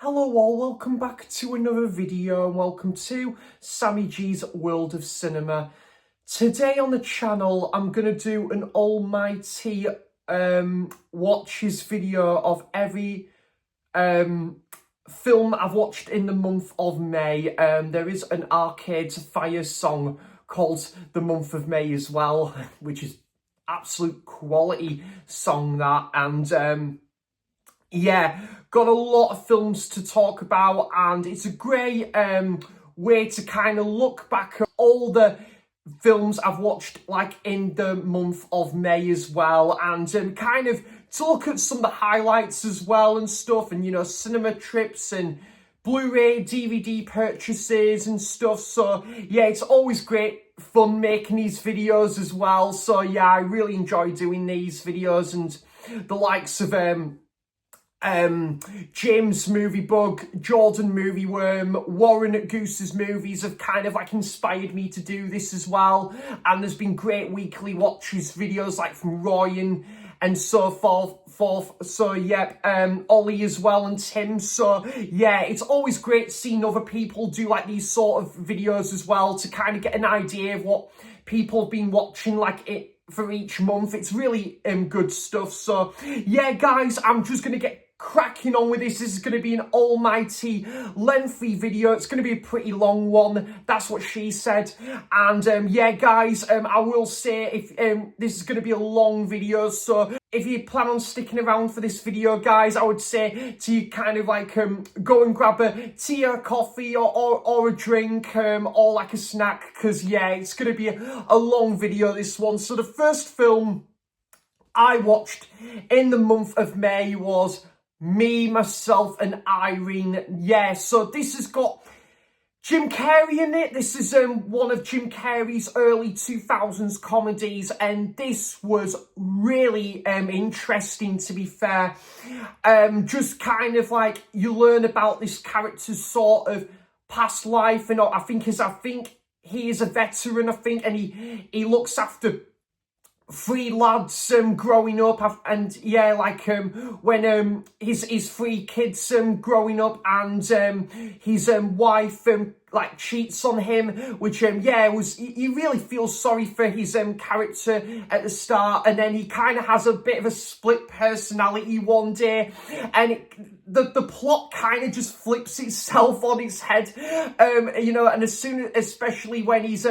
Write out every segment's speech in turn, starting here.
Hello all, welcome back to another video and welcome to Sammy G's World of Cinema. Today on the channel I'm going to do an almighty watches video of every film I've watched in the month of May. There is an Arcade Fire song called The Month of May as well, which is absolute quality song that, and yeah, got a lot of films to talk about, and it's a great way to kind of look back at all the films I've watched like in the month of May as well, and kind of to look at some of the highlights as well and stuff, and you know, cinema trips and Blu-ray, DVD purchases and stuff. So yeah, it's always great fun making these videos as well. So yeah, I really enjoy doing these videos, and the likes of James Movie Bug, Jordan Movie Worm, Warren at Goose's Movies have kind of like inspired me to do this as well. And there's been great weekly watches videos like from Roy and so forth. So yep, Ollie as well and Tim. So yeah, it's always great seeing other people do like these sort of videos as well to kind of get an idea of what people have been watching like it for each month. It's really good stuff. So yeah guys, I'm just gonna get cracking on with this. This is going to be an almighty lengthy video. It's going to be a pretty long one. That's what she said. And yeah guys, I will say if this is going to be a long video, so if you plan on sticking around for this video guys, I would say to kind of like go and grab a tea or coffee or a drink or like a snack, because yeah, it's going to be a long video, this one. So the first film I watched in the month of May was Me, Myself and Irene. Yeah, so this has got Jim Carrey in it. This is one of Jim Carrey's early 2000s comedies, and this was really interesting, to be fair. Just kind of like you learn about this character's sort of past life, and I think he is a veteran, I think, and he looks after three lads growing up, and yeah, like when his three kids growing up, and his wife like cheats on him, which yeah, you really feel sorry for his character at the start, and then he kind of has a bit of a split personality one day, and the plot kind of just flips itself on its head, you know, and especially when he's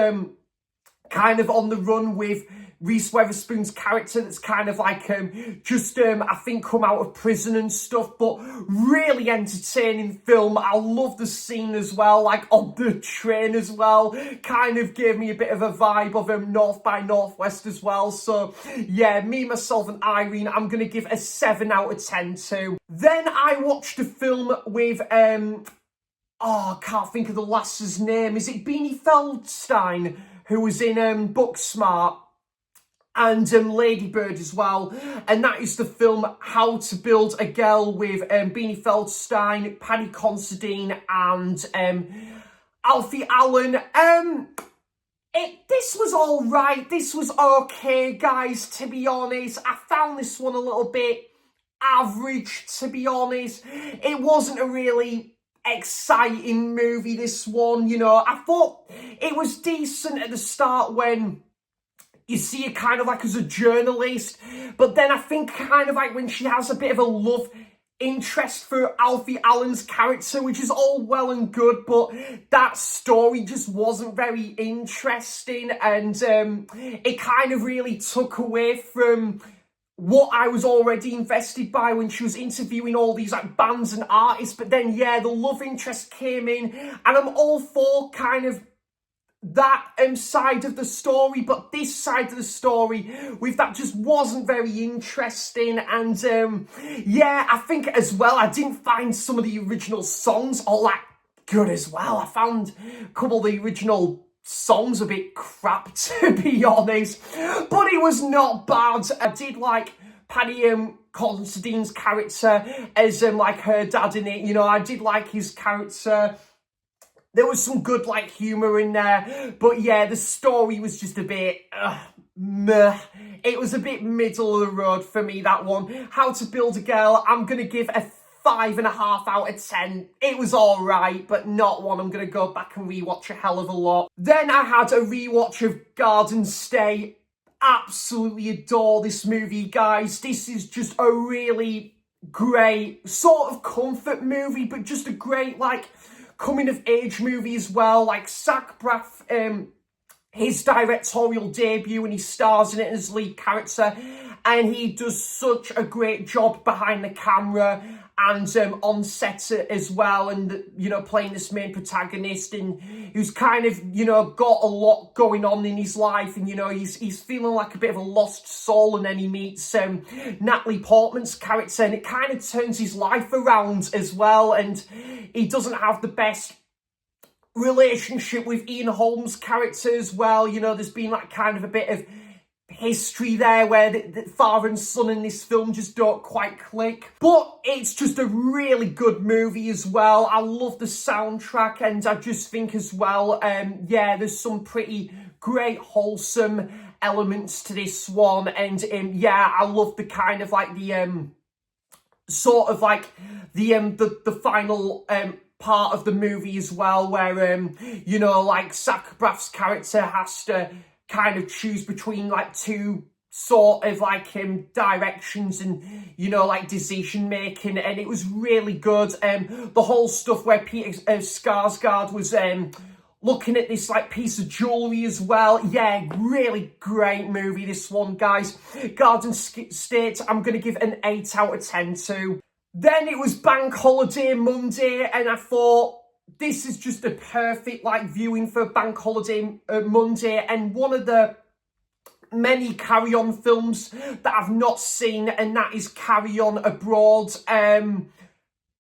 kind of on the run with Reese Witherspoon's character, that's kind of like just I think come out of prison and stuff, but really entertaining film. I love the scene as well, like on the train as well, kind of gave me a bit of a vibe of North by Northwest as well. So yeah, Me, Myself and Irene, I'm gonna give a 7 out of 10 to. Then I watched a film with I can't think of the lass's name. Is it Beanie Feldstein, who was in Booksmart, and Lady Bird as well, and that is the film How to Build a Girl with Beanie Feldstein, Paddy Considine and Alfie Allen. This was all right. This was okay, guys, to be honest. I found this one a little bit average, to be honest. It wasn't a really exciting movie, this one, you know. I thought it was decent at the start when you see her kind of like as a journalist, but then I think kind of like when she has a bit of a love interest for Alfie Allen's character, which is all well and good, but that story just wasn't very interesting, and it kind of really took away from what I was already invested by when she was interviewing all these like bands and artists. But then yeah, the love interest came in, and I'm all for kind of that side of the story, but this side of the story with that just wasn't very interesting. And yeah, I think as well, I didn't find some of the original songs all that good as well. I found a couple of the original songs a bit crap, to be honest, but it was not bad. I did like Paddy Considine's character as like her dad in it. You know, I did like his character. There was some good, like, humour in there. But, yeah, the story was just a bit meh. It was a bit middle of the road for me, that one. How to Build a Girl, I'm going to give a 5.5 out of 10. It was alright, but not one I'm going to go back and rewatch a hell of a lot. Then I had a rewatch of Garden State. Absolutely adore this movie, guys. This is just a really great sort of comfort movie, but just a great, like, coming of age movie as well. Like, Zach Braff, his directorial debut, and he stars in it as lead character, and he does such a great job behind the camera and on set as well, and, you know, playing this main protagonist, and who's kind of, you know, got a lot going on in his life, and, you know, he's feeling like a bit of a lost soul, and then he meets Natalie Portman's character, and it kind of turns his life around as well, and he doesn't have the best relationship with Ian Holm's character as well. You know, there's been like kind of a bit of history there where the father and son in this film just don't quite click. But it's just a really good movie as well. I love the soundtrack, and I just think as well, yeah, there's some pretty great wholesome elements to this one. And yeah, I love the kind of like the sort of like the final part of the movie as well, where you know, like Zach Braff's character has to kind of choose between like two sort of like directions and, you know, like decision making, and it was really good. The whole stuff where Peter Skarsgård was looking at this like piece of jewelry as well. Yeah, really great movie, this one, guys. Garden State, I'm gonna give an 8 out of 10 to. Then it was Bank Holiday Monday, and I thought, this is just a perfect like viewing for Bank Holiday Monday, and one of the many Carry On films that I've not seen, and that is Carry On Abroad.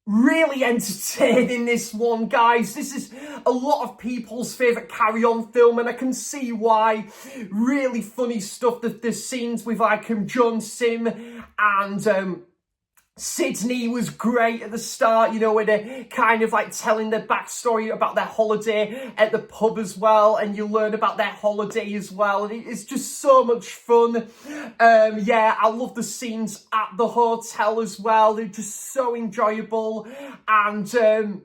Really entertaining, this one, guys. This is a lot of people's favourite Carry On film, and I can see why. Really funny stuff. The scenes with like Joan Sim and Sydney was great at the start, you know, where they're kind of like telling their backstory about their holiday at the pub as well, and you learn about their holiday as well, and it's just so much fun. Yeah, I love the scenes at the hotel as well. They're just so enjoyable, and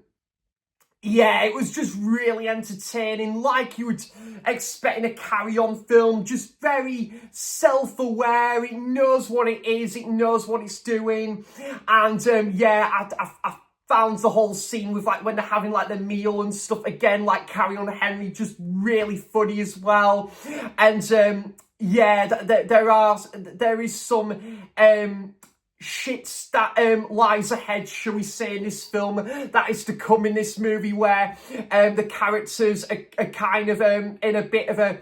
yeah, it was just really entertaining, like you would expect in a Carry On film. Just very self-aware. It knows what it is. It knows what it's doing. And yeah, I found the whole scene with like when they're having like their meal and stuff, again, like Carry On Henry, just really funny as well. And yeah, there is some shit that lies ahead, shall we say, in this film that is to come in this movie, where the characters are kind of in a bit of a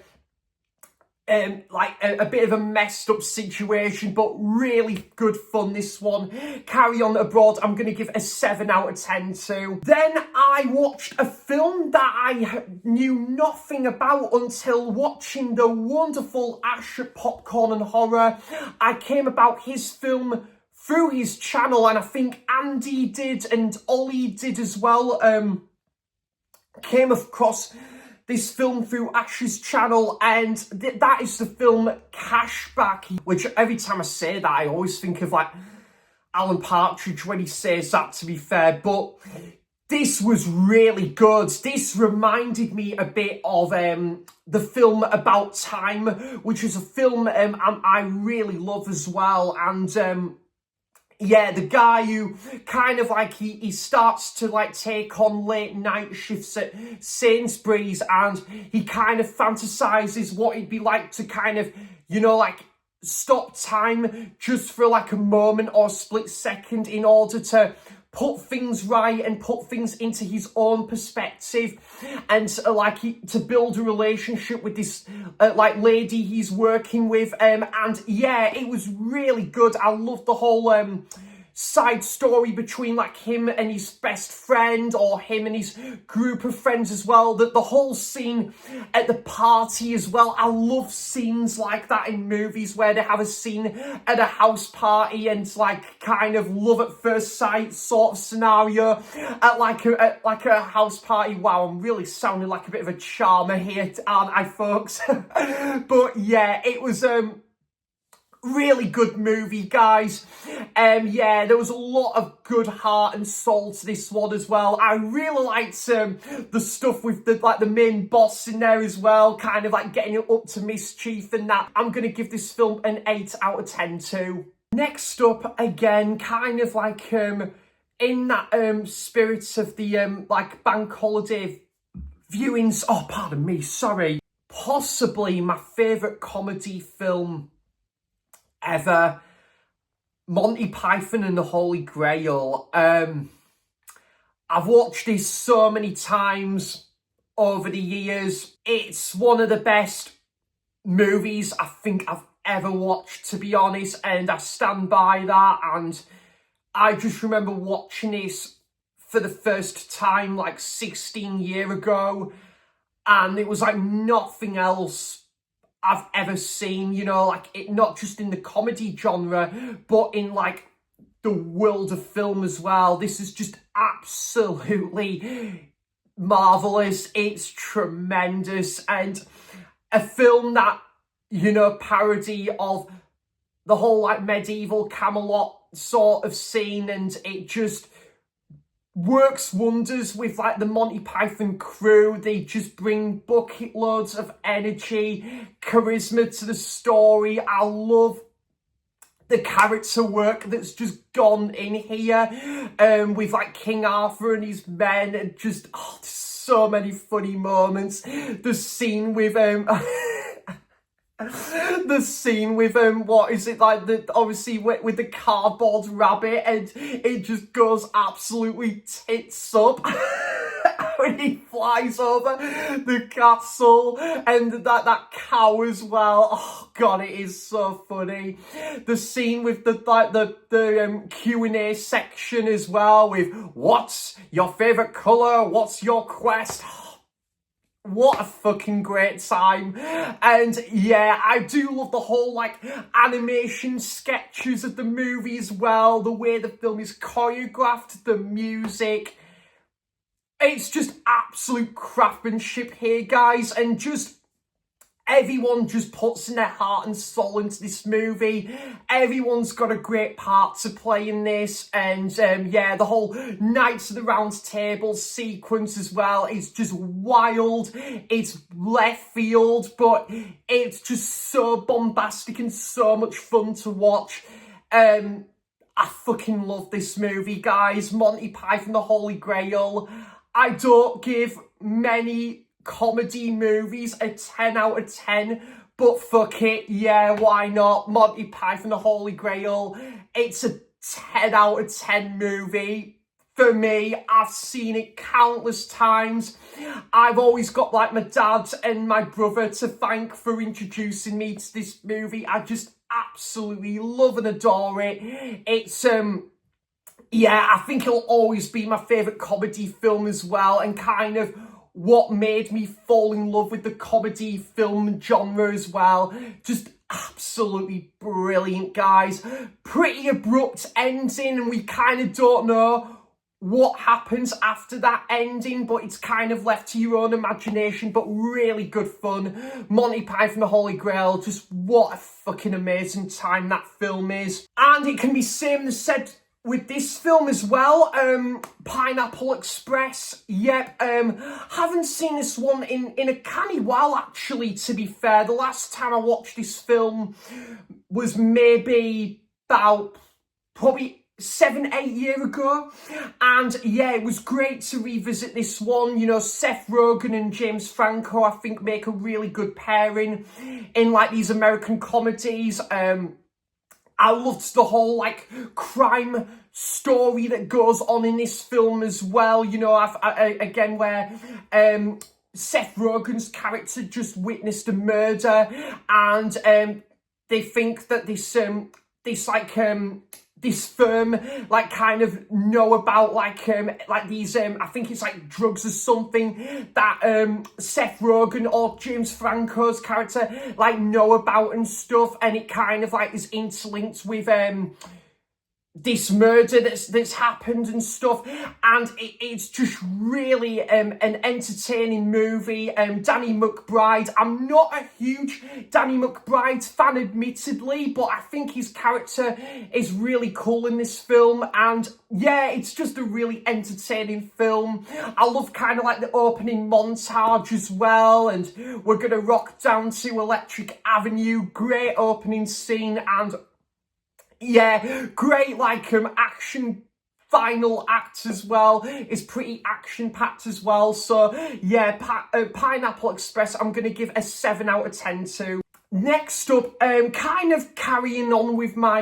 like a bit of a messed up situation, but really good fun, this one. Carry On Abroad, I'm going to give a 7 out of 10 to. Then I watched a film that I knew nothing about until watching the wonderful Ash at Popcorn and Horror. I came about his film through his channel, and I think Andy did and Ollie did as well. Came across this film through Ash's channel, and that is the film Cashback, which every time I say that, I always think of like Alan Partridge when he says that, to be fair. But this was really good. This reminded me a bit of the film About Time, which is a film I really love as well. And yeah, the guy who kind of like, he starts to like take on late night shifts at Sainsbury's, and he kind of fantasizes what it'd be like to kind of, you know, like stop time just for like a moment or split second in order to put things right and put things into his own perspective, and to build a relationship with this like lady he's working with, and yeah, it was really good. I love the whole side story between like him and his best friend, or him and his group of friends as well. The whole scene at the party as well. I love scenes like that in movies, where they have a scene at a house party and like kind of love at first sight sort of scenario at like a house party. Wow, I'm really sounding like a bit of a charmer here, aren't I, folks? But yeah, it was Really good movie, guys. Yeah, there was a lot of good heart and soul to this one as well. I really liked the stuff with the main boss in there as well, kind of like getting it up to mischief and that. I'm gonna give this film an 8 out of 10 too. Next up, again, kind of like in that spirit of the like bank holiday viewings. Oh, pardon me, sorry. Possibly my favourite comedy film ever, Monty Python and the Holy Grail. I've watched this so many times over the years. It's one of the best movies I think I've ever watched, to be honest, and I stand by that. And I just remember watching this for the first time like 16 years ago, and it was like nothing else I've ever seen, you know, like it, not just in the comedy genre, but in like the world of film as well. This is just absolutely marvelous. It's tremendous, and a film that, you know, parody of the whole like medieval Camelot sort of scene, and it just works wonders with like the Monty Python crew. They just bring bucket loads of energy, charisma to the story. I love the character work that's just gone in here with like King Arthur and his men, and just so many funny moments. The scene with the scene with what is it, like, the obviously with the cardboard rabbit, and it just goes absolutely tits up when he flies over the castle, and that cow as well. Oh god, it is so funny. The scene with the Q&A section as well, with what's your favourite colour, what's your quest. What a fucking great time. And yeah, I do love the whole like animation sketches of the movie as well, the way the film is choreographed, the music. It's just absolute craftsmanship here, guys, and just everyone just puts in their heart and soul into this movie. Everyone's got a great part to play in this. And yeah, the whole Knights of the Round Table sequence as well is just wild. It's left field, but it's just so bombastic and so much fun to watch. I fucking love this movie, guys. Monty Python, the Holy Grail. I don't give many comedy movies a 10 out of 10, but fuck it, yeah, why not? Monty Python, the Holy Grail, it's a 10 out of 10 movie for me. I've seen it countless times. I've always got like my dad and my brother to thank for introducing me to this movie. I just absolutely love and adore it. It's yeah, I think it'll always be my favourite comedy film as well, and kind of what made me fall in love with the comedy film genre as well. Just absolutely brilliant, guys. Pretty abrupt ending, and we kind of don't know what happens after that ending, but it's kind of left to your own imagination, but really good fun. Monty Python, the Holy Grail, just what a fucking amazing time that film is. And it can be same said with this film as well. Pineapple Express, yep. Haven't seen this one in a canny while, actually, to be fair. The last time I watched this film was maybe about probably 7-8 years ago, and yeah, it was great to revisit this one. You know, Seth Rogen and James Franco, I think, make a really good pairing in like these American comedies. I loved the whole like crime story that goes on in this film as well. You know, again, where Seth Rogen's character just witnessed a murder, and they think that this firm like kind of know about like these I think it's like drugs or something that Seth Rogen or James Franco's character like know about and stuff, and it kind of like is interlinked with this murder that's happened and stuff, and it's just really an entertaining movie. Danny McBride, I'm not a huge Danny McBride fan admittedly, but I think his character is really cool in this film, and yeah, it's just a really entertaining film. I love kind of like the opening montage as well, and we're gonna rock down to Electric Avenue, great opening scene, and yeah, great like action final act as well. It's pretty action packed as well. So yeah, Pineapple Express I'm gonna give a 7 out of 10 to. Next up, kind of carrying on with my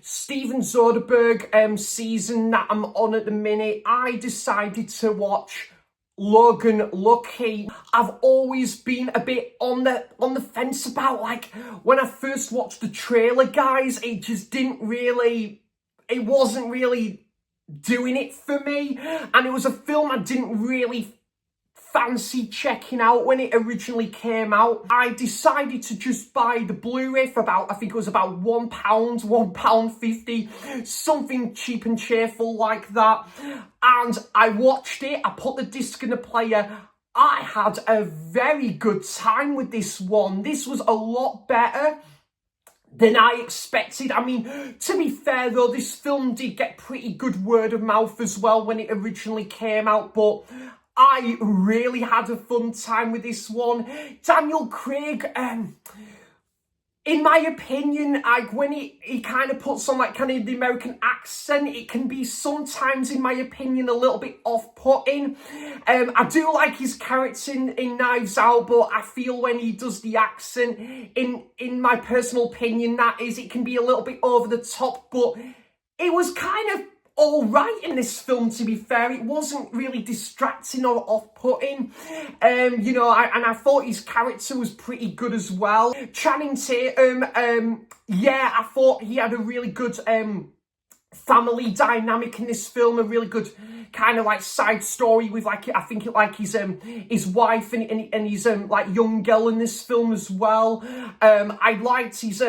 Steven Soderbergh season that I'm on at the minute, I decided to watch Logan Lucky. I've always been a bit on the fence about, like, when I first watched the trailer, guys, it just it wasn't really doing it for me, and it was a film I didn't really fancy checking out when it originally came out. I decided to just buy the Blu-ray for about, I think it was about £1, £1.50, something cheap and cheerful like that. And I watched it, I put the disc in the player. I had a very good time with this one. This was a lot better than I expected. I mean, to be fair though, this film did get pretty good word of mouth as well when it originally came out, but I really had a fun time with this one. Daniel Craig, in my opinion, like when he kind of puts on like kind of the American accent, it can be sometimes, in my opinion, a little bit off-putting. I do like his character in Knives Out, but I feel when he does the accent, in my personal opinion, that is, it can be a little bit over the top, but it was kind of all right in this film, to be fair. It wasn't really distracting or off-putting. You know, I thought his character was pretty good as well. Channing Tatum, yeah, I thought he had a really good family dynamic in this film, a really good kind of like side story with like, I think it like his wife and his like young girl in this film as well. I liked his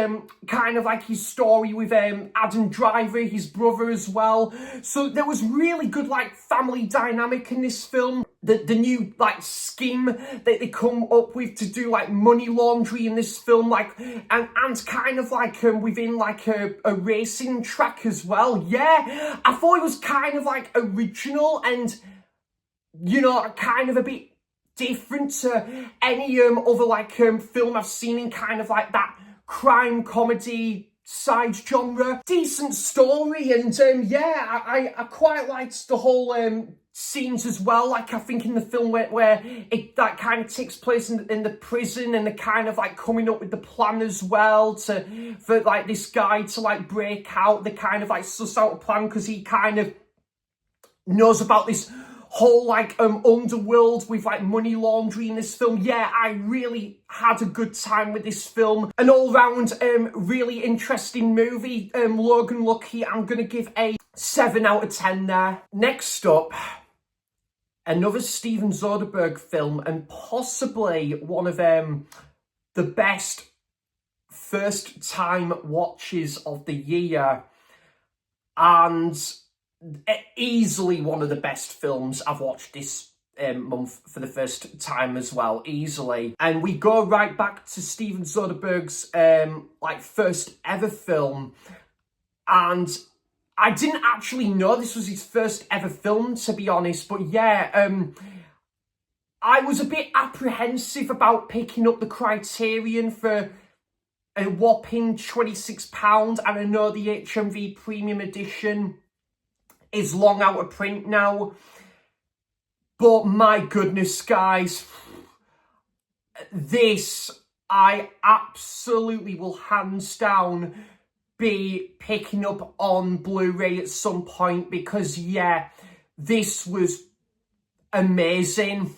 kind of like his story with Adam Driver, his brother as well. So there was really good like family dynamic in this film. The new like scheme that they come up with to do like money laundry in this film, like and kind of like within like a racing track as well. Yeah, I thought it was kind of like original and, you know, kind of a bit different to any other like film I've seen in kind of like that crime comedy side genre. Decent story, and yeah, I quite liked the whole scenes as well. Like I think in the film where it that kind of takes place in the prison, and they're kind of like coming up with the plan as well for like this guy to like break out. They kind of like suss out a plan because he kind of knows about this whole like underworld with like money laundering in this film. Yeah, I really had a good time with this film. An all-round really interesting movie. Logan Lucky, I'm gonna give a 7 out of 10 there. Next up, another Steven Soderbergh film, and possibly one of the best first time watches of the year, and easily one of the best films I've watched this month for the first time as well, easily. And we go right back to Steven Soderbergh's like first ever film, and I didn't actually know this was his first ever film, to be honest, but yeah, I was a bit apprehensive about picking up the Criterion for a whopping £26, and I know the HMV Premium Edition is long out of print now, but my goodness, guys, this I absolutely will hands down be picking up on Blu-ray at some point, because yeah, this was amazing.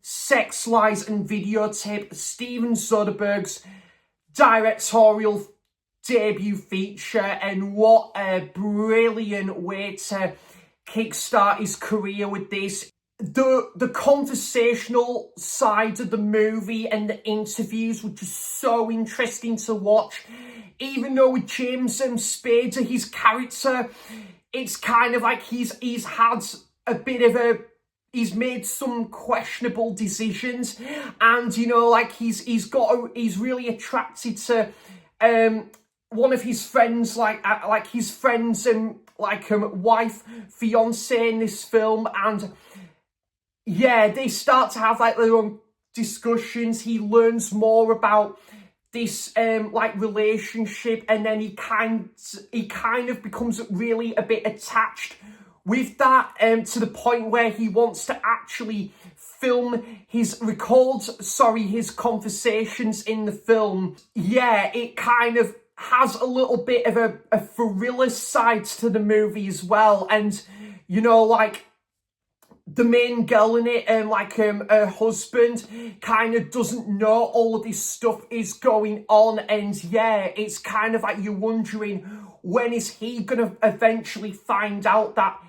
Sex, Lies and Videotape, Steven Soderbergh's directorial debut feature, and what a brilliant way to kickstart his career with this. The conversational side of the movie and the interviews were just so interesting to watch. even though with James Spader, his character, it's kind of like he's had a bit of a, he's made some questionable decisions, and you know, like he's really attracted to one of his friends, like his friend's wife, fiance in this film, and yeah, they start to have like their own discussions. He learns more about this relationship, and then he kind of becomes really a bit attached with that, to the point where he wants to actually his conversations in the film. Yeah, it kind of has a little bit of a thriller side to the movie as well, and you know, like the main girl in it, her husband kind of doesn't know all of this stuff is going on, and yeah, it's kind of like you're wondering, when is he gonna eventually find out that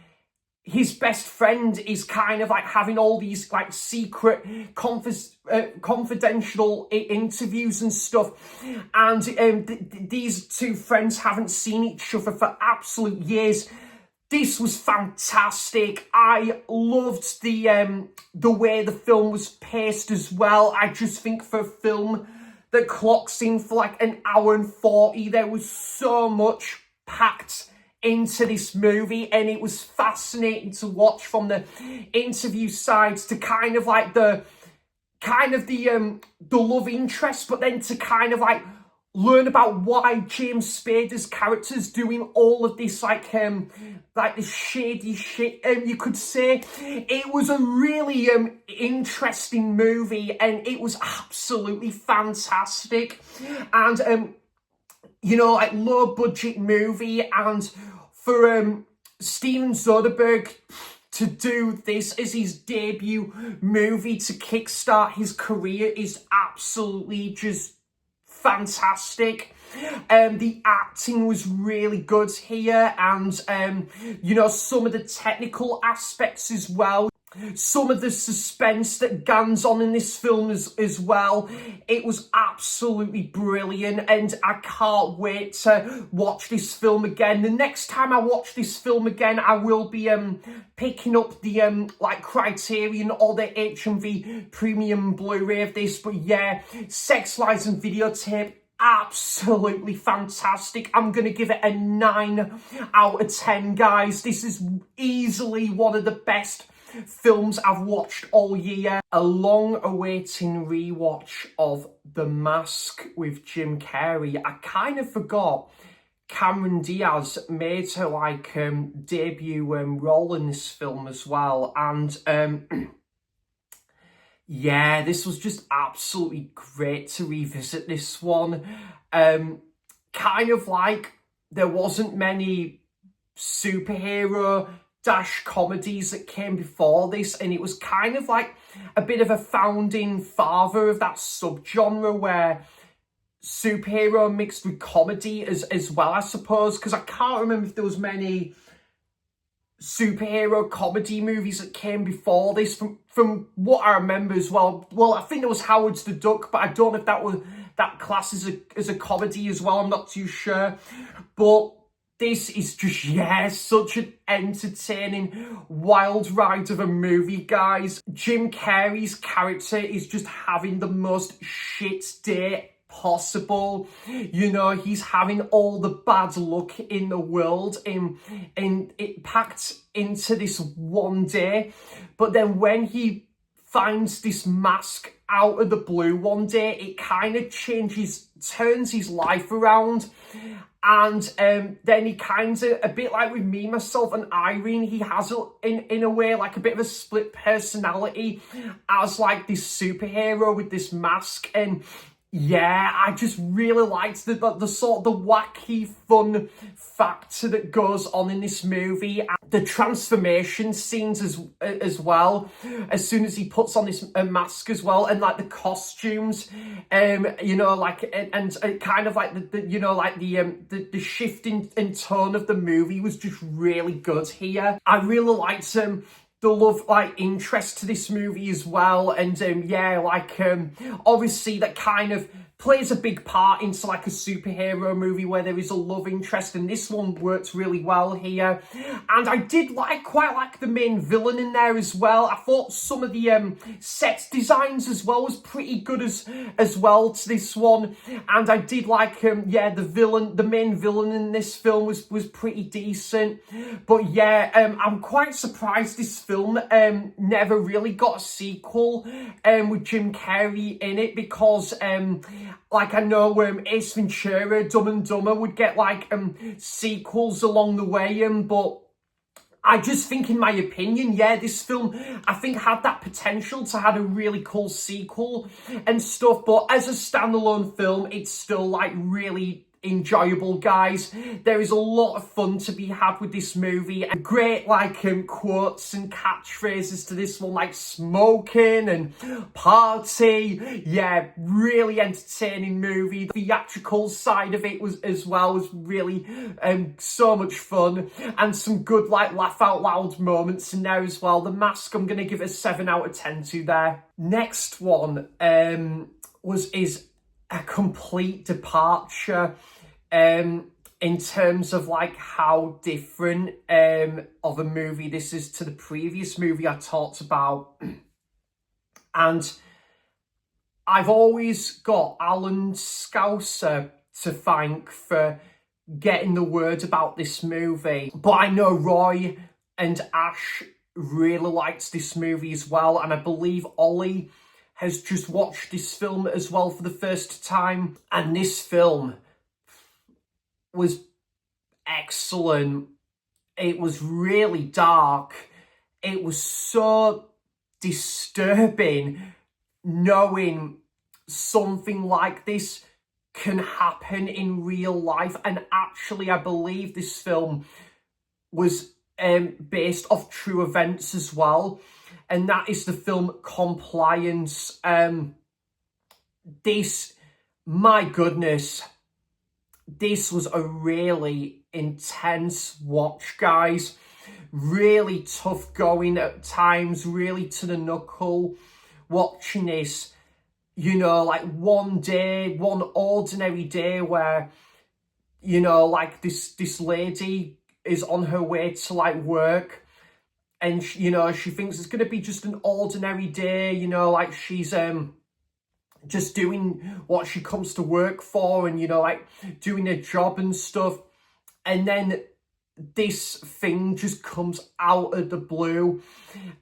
his best friend is kind of like having all these like secret confidential interviews and stuff, and these two friends haven't seen each other for absolute years. This was fantastic. I loved the way the film was paced as well. I just think for a film that clocks in for like an hour and 40, there was so much packed into this movie, and it was fascinating to watch from the interview sides to kind of like the love interest, but then to kind of like learn about why James Spader's character's doing all of this like this shady shit, you could say. It was a really interesting movie, and it was absolutely fantastic, and you know, like low budget movie, and for Steven Soderbergh to do this as his debut movie to kickstart his career is absolutely just fantastic. The acting was really good here, and you know, some of the technical aspects as well. Some of the suspense that goes on in this film as well. It was absolutely brilliant, and I can't wait to watch this film again. The next time I watch this film again, I will be picking up the Criterion or the HMV Premium Blu-ray of this. But yeah, Sex, Lies and Videotape, absolutely fantastic. I'm going to give it a 9 out of 10, guys. This is easily one of the best films I've watched all year. A long-awaiting rewatch of The Mask with Jim Carrey. I kind of forgot Cameron Diaz made her debut role in this film as well, and yeah, this was just absolutely great to revisit this one. Kind of like there wasn't many superhero comedies that came before this, and it was kind of like a bit of a founding father of that subgenre where superhero mixed with comedy as well, I suppose, because I can't remember if there was many superhero comedy movies that came before this. From what I remember as well, I think there was Howard's the Duck, but I don't know if that class as a comedy as well. I'm not too sure, but this is just, yeah, such an entertaining wild ride of a movie, guys. Jim Carrey's character is just having the most shit day possible. You know, he's having all the bad luck in the world, and it packed into this one day. But then when he finds this mask out of the blue one day, it kind of turns his life around. And then he kind of, a bit like with me, myself, and Irene, he has, in a way, like a bit of a split personality as like this superhero with this mask. And yeah, I just really liked the sort of the wacky, fun factor that goes on in this movie. And the transformation scenes as well, as soon as he puts on this mask as well, and like the costumes, you know, like, and kind of like the you know, like the shift in tone of the movie was just really good here. I really liked the love interest to this movie as well, and yeah, obviously that kind of plays a big part into like a superhero movie where there is a love interest, and this one works really well here. And I did quite like the main villain in there as well. I thought some of the set designs as well was pretty good as well to this one. And I did like the main villain in this film was pretty decent. But yeah, I'm quite surprised this film never really got a sequel with Jim Carrey in it, because like I know Ace Ventura, Dumb and Dumber would get like sequels along the way, but I just think, in my opinion, yeah, this film, I think, had that potential to have a really cool sequel and stuff. But as a standalone film, it's still like really enjoyable, guys. There is a lot of fun to be had with this movie, and great like quotes and catchphrases to this one, like smoking and party. Yeah, really entertaining movie. The theatrical side of it was really so much fun, and some good like laugh out loud moments in there as well. The Mask, I'm gonna give it a 7 out of 10 to there. Next one is a complete departure in terms of like how different of a movie this is to the previous movie I talked about. And I've always got Alan Scouser to thank for getting the word about this movie, but I know Roy and Ash really liked this movie as well, and I believe Ollie has just watched this film as well for the first time. And this film was excellent. It was really dark. It was so disturbing knowing something like this can happen in real life. And actually, I believe this film was based off true events as well. And that is the film Compliance. My goodness, this was a really intense watch, guys. Really tough going at times, really to the knuckle. Watching this, you know, like one ordinary day where, you know, like this lady is on her way to like work. And, you know, she thinks it's going to be just an ordinary day, you know, like she's just doing what she comes to work for, and, you know, like doing her job and stuff. And then this thing just comes out of the blue,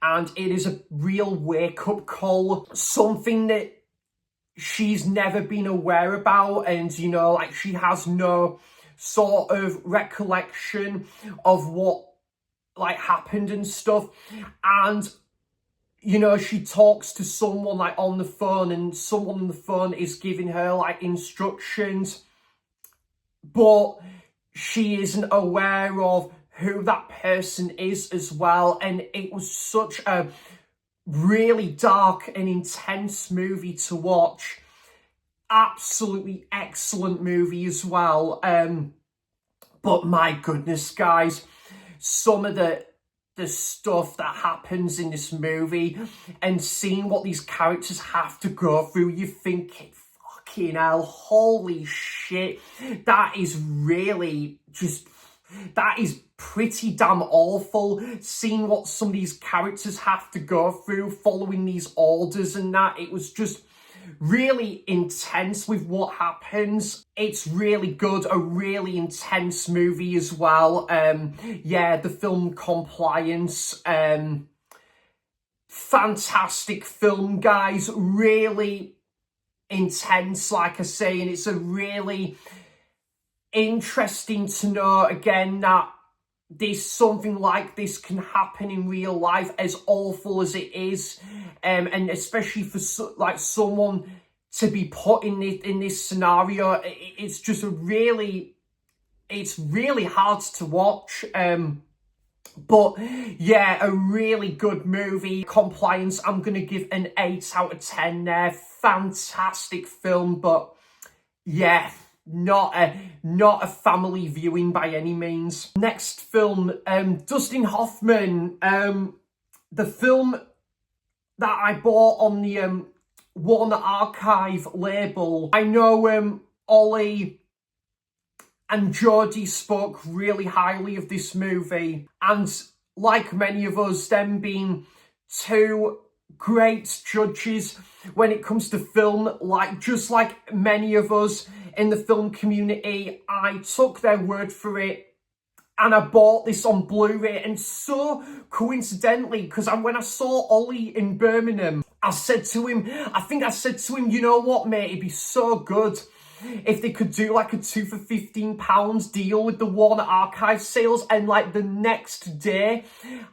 and it is a real wake-up call, something that she's never been aware about. And, you know, like she has no sort of recollection of what like happened and stuff. And, you know, she talks to someone like on the phone, and someone on the phone is giving her like instructions, but she isn't aware of who that person is as well. And it was such a really dark and intense movie to watch. Absolutely excellent movie as well. But my goodness, guys, some of the stuff that happens in this movie, and seeing what these characters have to go through, you think, fucking hell, holy shit, that is really that is pretty damn awful. Seeing what some of these characters have to go through following these orders and that, it was just really intense with what happens. It's really good, a really intense movie as well. Yeah, the film Compliance, fantastic film, guys. Really intense, like I say, and it's a really interesting to know again that something like this can happen in real life, as awful as it is, and especially for like someone to be put in this scenario. It's just it's really hard to watch. But yeah, a really good movie. Compliance, I'm gonna give an 8 out of 10 there. Fantastic film, but yeah, not a family viewing by any means. Next film, Dustin Hoffman. The film that I bought on the Warner Archive label. I know Ollie and Jodie spoke really highly of this movie, and like many of us, them being two great judges when it comes to film, just like many of us in the film community, I took their word for it and I bought this on Blu-ray. And so coincidentally, because when I saw Ollie in Birmingham, I said to him, you know what, mate, it'd be so good if they could do like a 2 for £15 deal with the Warner Archive sales. And like the next day,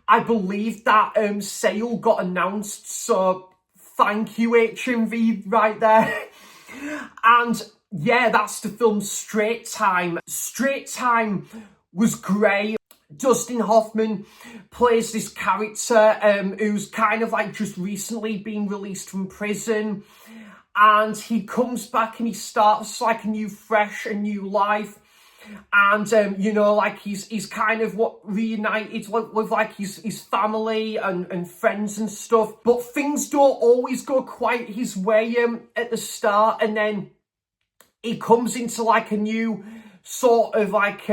I believe that sale got announced. So thank you, HMV, right there. And yeah, that's the film Straight Time. Straight Time was great. Dustin Hoffman plays this character who's kind of like just recently been released from prison, and he comes back and he starts like a new life. And you know, like he's kind of reunited with like his family and friends and stuff, but things don't always go quite his way at the start, and then he comes into like a new sort of like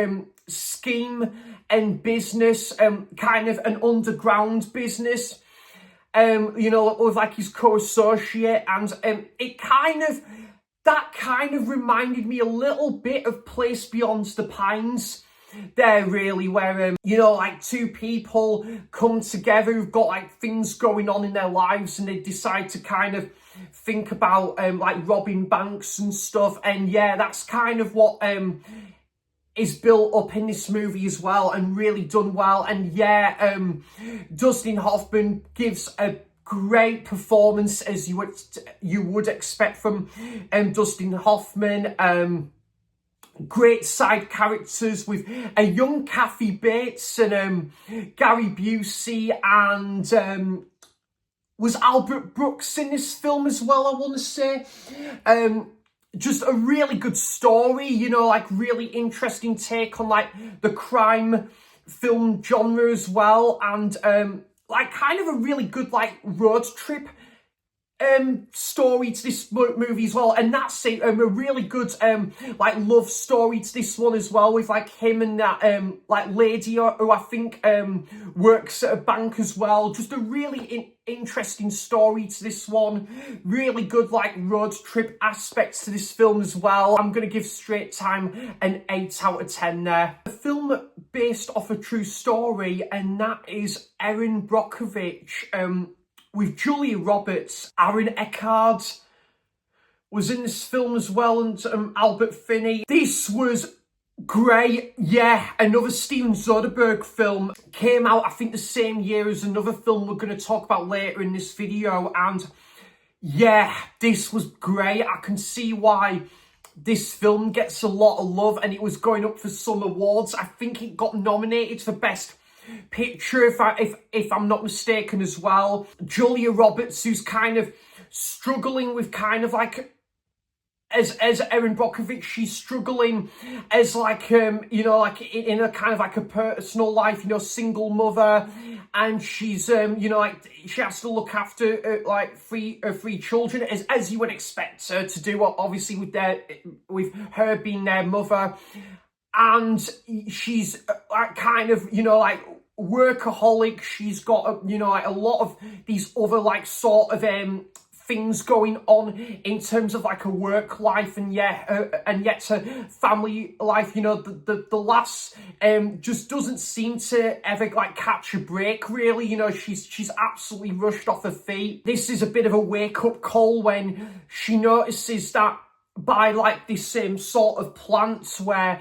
scheme and business, kind of an underground business, you know, with like his co-associate, and that kind of reminded me a little bit of Place Beyond the Pines there, really, where you know, like two people come together who've got like things going on in their lives, and they decide to kind of think about like robbing banks and stuff. And yeah, that's kind of what is built up in this movie as well, and really done well. And yeah, Dustin Hoffman gives a great performance, as you would expect from Dustin Hoffman. Great side characters with a young Kathy Bates and Gary Busey, and was Albert Brooks in this film as well, I want to say. Just a really good story, you know, like really interesting take on like the crime film genre as well, and like kind of a really good like road trip story to this movie as well. And that's it, a really good like love story to this one as well, with like him and that like lady who I think works at a bank as well. Just a really interesting story to this one. Really good like road trip aspects to this film as well. I'm gonna give Straight Time an 8 out of 10 there. A film based off a true story, and that is Erin Brockovich, with Julia Roberts. Aaron Eckhart was in this film as well, and Albert Finney. This was great. Yeah, another Steven Soderbergh film. Came out, I think, the same year as another film we're going to talk about later in this video. And yeah, this was great. I can see why this film gets a lot of love, and it was going up for some awards. I think it got nominated for Best Picture, if I'm not mistaken, as well. Julia Roberts, who's kind of struggling with kind of like, as Erin Brockovich, she's struggling as like you know, like in a kind of like a personal life, you know, single mother, and she's you know, like she has to look after like three children, as you would expect her to do, obviously with her being their mother. And she's kind of, you know, like workaholic. She's got, you know, like a lot of these other like sort of things going on in terms of like a work life, and yeah, and yet her family life, you know, the lass just doesn't seem to ever like catch a break, really. You know, she's absolutely rushed off her feet. This is a bit of a wake-up call when she notices that by like this sort of plant where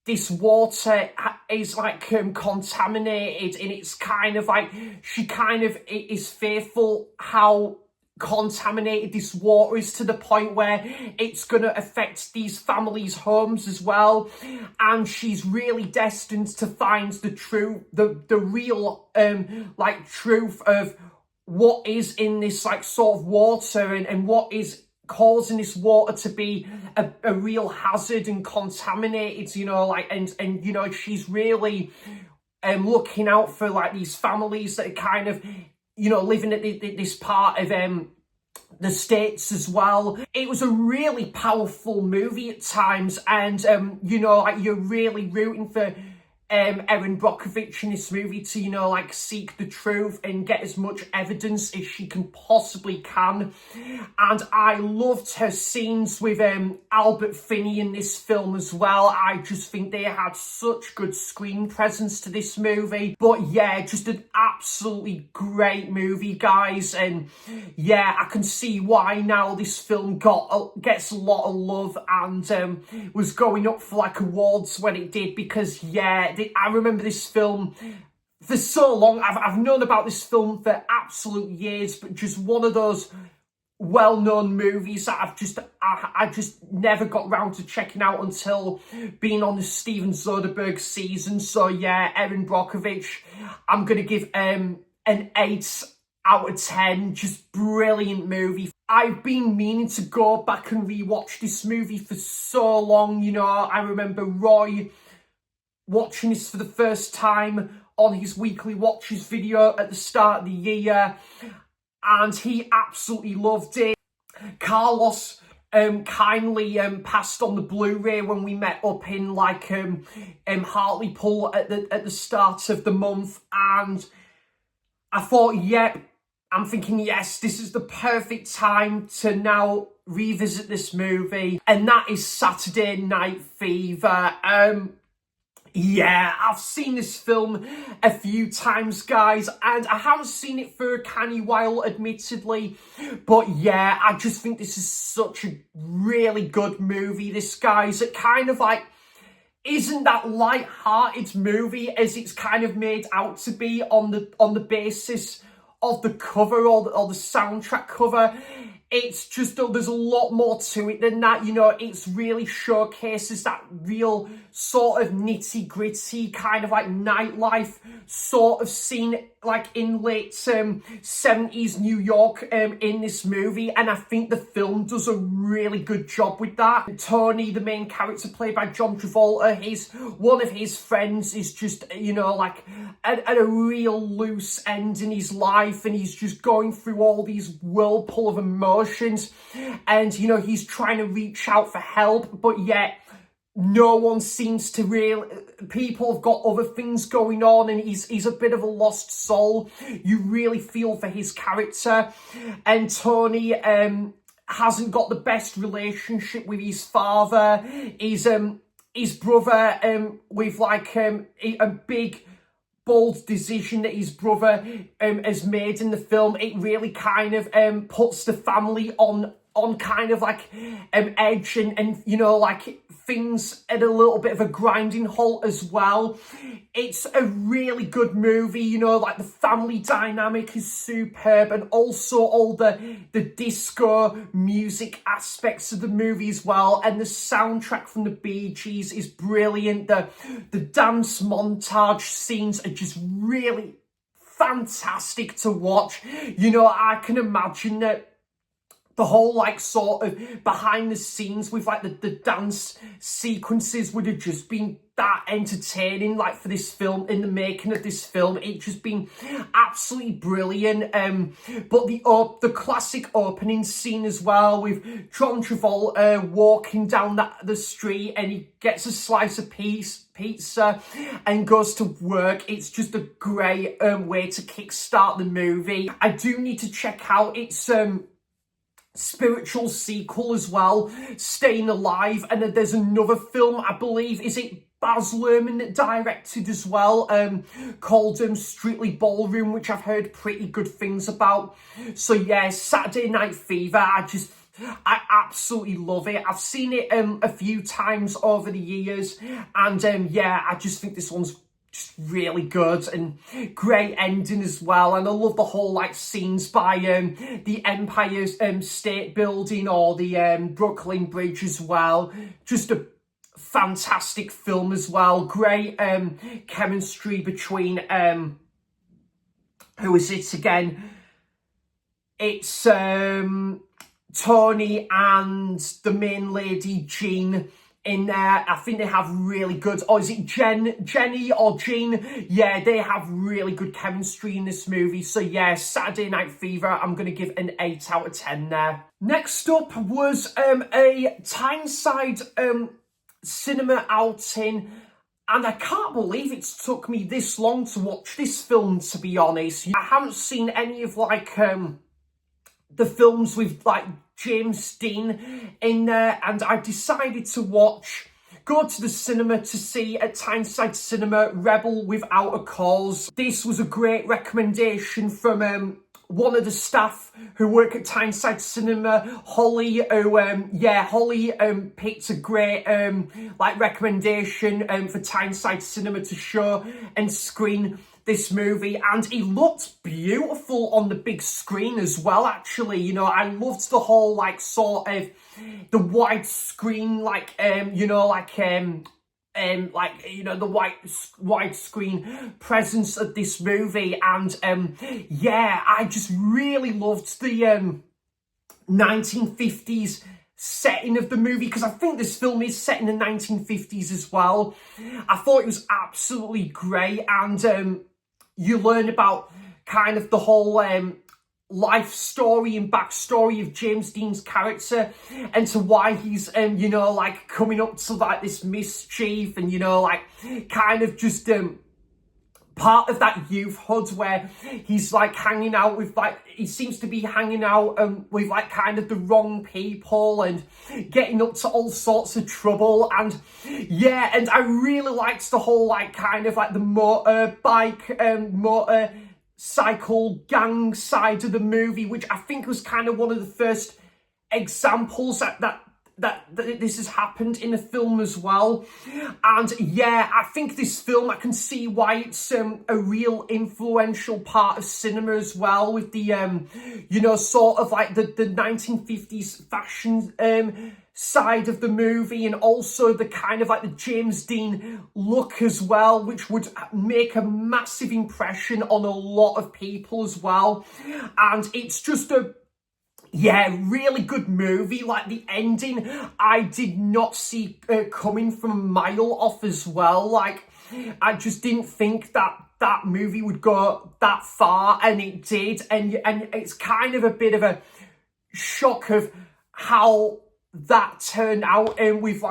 this water is like contaminated, and it's kind of like she kind of is fearful how contaminated this water is, to the point where it's going to affect these families' homes as well. And she's really destined to find the real like truth of what is in this like sort of water, and what is causing this water to be a real hazard and contaminated, you know, like, and you know, she's really looking out for like these families that are kind of, you know, living at this part of the States as well. It was a really powerful movie at times, and you know, like, you're really rooting for Erin Brockovich in this movie to, you know, like, seek the truth and get as much evidence as she can. And I loved her scenes with Albert Finney in this film as well. I just think they had such good screen presence to this movie. But yeah, just an absolutely great movie, guys. And yeah, I can see why now this film gets a lot of love and was going up for like awards when it did, because yeah, I remember this film for so long. I've known about this film for absolute years, but just one of those well-known movies that I just never got round to checking out until being on the Steven Soderbergh season. So yeah, Erin Brockovich, I'm gonna give an 8 out of 10. Just brilliant movie. I've been meaning to go back and rewatch this movie for so long. You know, I remember Roy watching this for the first time on his weekly watches video at the start of the year, and he absolutely loved it. Carlos kindly passed on the Blu-ray when we met up in like Hartlepool at the start of the month, and I thought, yep, I'm thinking, yes, this is the perfect time to now revisit this movie, and that is Saturday Night Fever. Yeah, I've seen this film a few times, guys, and I haven't seen it for a canny while, admittedly, but yeah, I just think this is such a really good movie, this, guys. It kind of like isn't that light-hearted movie as it's kind of made out to be on the basis of the cover or the soundtrack cover. It's just, there's a lot more to it than that, you know. It's really showcases that real sort of nitty-gritty kind of like nightlife sort of scene, like in late 70s New York in this movie, and I think the film does a really good job with that. Tony, the main character played by John Travolta, one of his friends is just, you know, like at a real loose end in his life, and he's just going through all these whirlpool of emotions, and you know, he's trying to reach out for help, but yet no one seems to people have got other things going on, and he's a bit of a lost soul. You really feel for his character, and Tony hasn't got the best relationship with his father. His brother with like a big bold decision that his brother has made in the film. It really kind of puts the family on kind of like edge, and you know, like things at a little bit of a grinding halt as well. It's a really good movie, you know, like the family dynamic is superb, and also all the disco music aspects of the movie as well, and the soundtrack from the Bee Gees is brilliant. The dance montage scenes are just really fantastic to watch. You know, I can imagine that the whole like sort of behind the scenes with like the dance sequences would have just been that entertaining, like for this film, in the making of this film. It just been absolutely brilliant. But the classic opening scene as well, with John Travolta walking down the street, and he gets a slice of pizza and goes to work. It's just a great way to kickstart the movie. I do need to check out its spiritual sequel as well, Staying Alive, and then there's another film, I believe, is it Baz Luhrmann that directed as well, called Strictly Ballroom, which I've heard pretty good things about. So yeah, Saturday Night Fever, I absolutely love it. I've seen it a few times over the years, and yeah, I just think this one's just really good, and great ending as well. And I love the whole like scenes by the Empire State Building or the Brooklyn Bridge as well. Just a fantastic film as well. Great chemistry between who is it again? It's Tony and the main lady Jean in there. I think they have really good, or is it Jenny or Jean? Yeah, they have really good chemistry in this movie. So yeah, Saturday Night Fever, I'm going to give an 8 out of 10 there. Next up was a Tyneside cinema outing. And I can't believe it's took me this long to watch this film, to be honest. I haven't seen any of, like, the films with, like, James Dean in there. And I decided to go to the cinema to see at Tyneside Cinema, Rebel Without a Cause. This was a great recommendation from one of the staff who work at Tyneside Cinema, Holly, who, Holly picked a great, recommendation for Tyneside Cinema to show and screen this movie, and it looked beautiful on the big screen as well, actually. You know, I loved the whole, like, sort of, the widescreen, the widescreen presence of this movie. And I just really loved the 1950s setting of the movie, because I think this film is set in the 1950s as well. I thought it was absolutely great, and you learn about kind of the whole life story and backstory of James Dean's character, and to why he's coming up to, like, this mischief, and kind of just part of that youthhood where he's, like, hanging out with, like, he seems to be hanging out with, like, kind of the wrong people and getting up to all sorts of trouble. And yeah, and I really liked the whole, like, kind of like the motorcycle gang side of the movie, which I think was kind of one of the first examples that this has happened in a film as well. And yeah, I think this film, I can see why it's a real influential part of cinema as well, with the sort of like the 1950s fashion side of the movie, and also the kind of like the James Dean look as well, which would make a massive impression on a lot of people as well. And it's just a really good movie. Like, the ending, I did not see coming from a mile off as well. Like, I just didn't think that movie would go that far, and it did. And it's kind of a bit of a shock of how that turned out, and with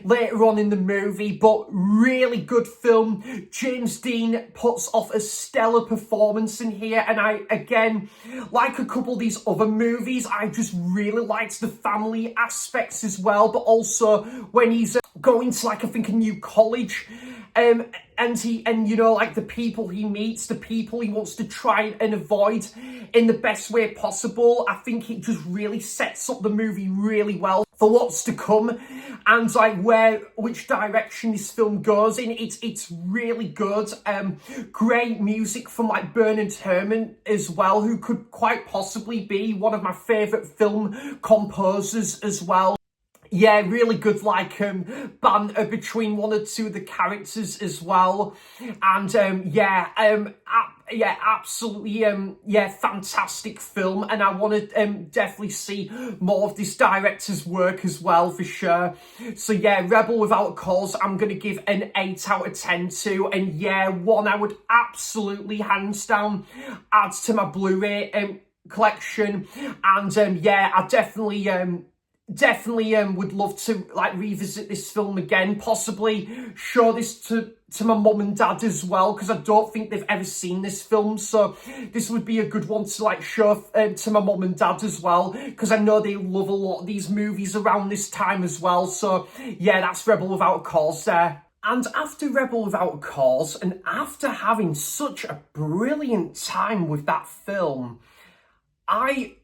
later on in the movie. But really good film. James Dean puts off a stellar performance in here, and I, again, like a couple of these other movies, I just really liked the family aspects as well, but also when he's going to, like, I think a new college, and the people he meets, the people he wants to try and avoid in the best way possible. I think it just really sets up the movie really well for what's to come, and like which direction this film goes in. It's really good. Great music from, like, Bernard Herrmann as well, who could quite possibly be one of my favourite film composers as well. Yeah, really good, like, banter between one or two of the characters as well. And absolutely, fantastic film. And I want to definitely see more of this director's work as well, for sure. So yeah, Rebel Without a Cause, I'm going to give an 8 out of 10 to. And yeah, one I would absolutely, hands down, add to my Blu-ray collection. And I definitely would love to, like, revisit this film again, possibly show this to my mum and dad as well, because I don't think they've ever seen this film. So this would be a good one to, like, show to my mum and dad as well, because I know they love a lot of these movies around this time as well. So yeah, that's Rebel Without a Cause there. And after Rebel Without a Cause, and after having such a brilliant time with that film, I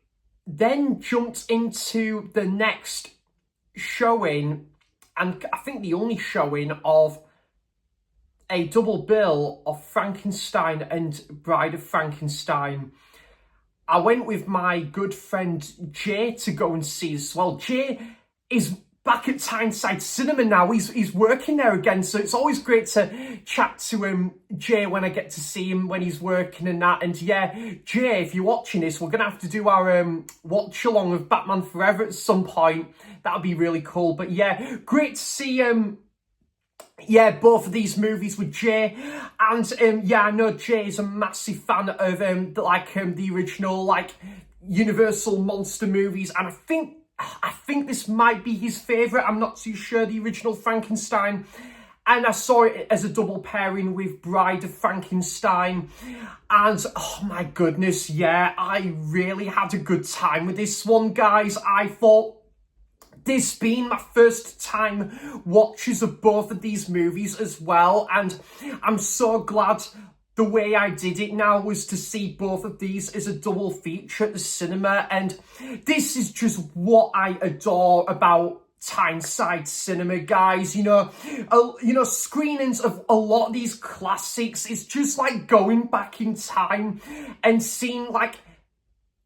then jumped into the next showing, and I think the only showing of a double bill of Frankenstein and Bride of Frankenstein. I went with my good friend Jay to go and see as well. Jay is back at Tyneside Cinema now. He's working there again, so it's always great to chat to Jay when I get to see him when he's working and that. And yeah, Jay, if you're watching this, we're gonna have to do our watch along of Batman Forever at some point. That would be really cool. But yeah, great to see both of these movies with Jay. And yeah, I know Jay is a massive fan of the original like Universal monster movies, and I think this might be his favourite. I'm not too sure, the original Frankenstein. And I saw it as a double pairing with Bride of Frankenstein. And oh my goodness, yeah, I really had a good time with this one, guys. I thought, this being my first time watches of both of these movies as well. And I'm so glad the way I did it now was to see both of these as a double feature at the cinema. And this is just what I adore about Tyneside Cinema, guys. You know, screenings of a lot of these classics, it's just like going back in time and seeing like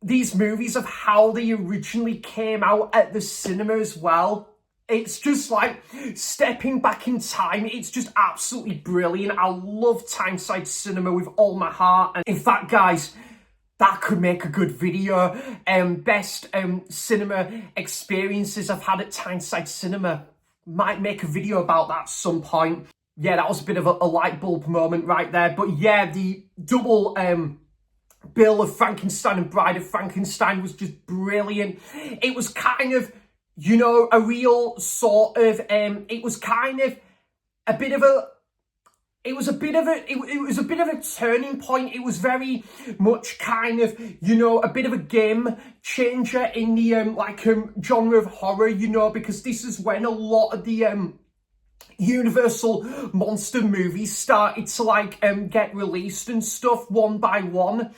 these movies of how they originally came out at the cinema as well. It's just like stepping back in time. It's just absolutely brilliant. I love Tyneside Cinema with all my heart. And in fact, guys, that could make a good video. Best cinema experiences I've had at Tyneside Cinema. Might make a video about that at some point. Yeah, that was a bit of a light bulb moment right there. But yeah, the double bill of Frankenstein and Bride of Frankenstein was just brilliant. It was kind of, you know, a real sort of, it was a bit of a turning point. It was very much kind of, you know, a bit of a game changer in the, genre of horror, you know, because this is when a lot of the, Universal monster movies started to get released and stuff one by one.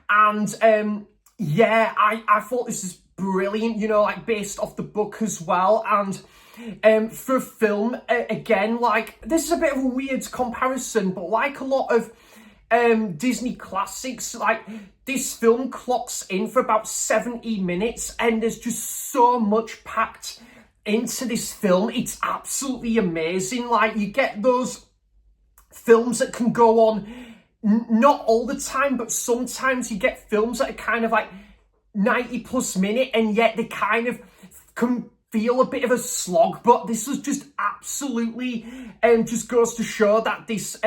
And, yeah, I thought this is brilliant, you know, like based off the book as well. And for a film, again, like this is a bit of a weird comparison, but like a lot of Disney classics, like this film clocks in for about 70 minutes and there's just so much packed into this film. It's absolutely amazing. Like you get those films that can go on not all the time, but sometimes you get films that are kind of like 90 plus minute and yet they kind of can feel a bit of a slog. But this was just absolutely just goes to show that this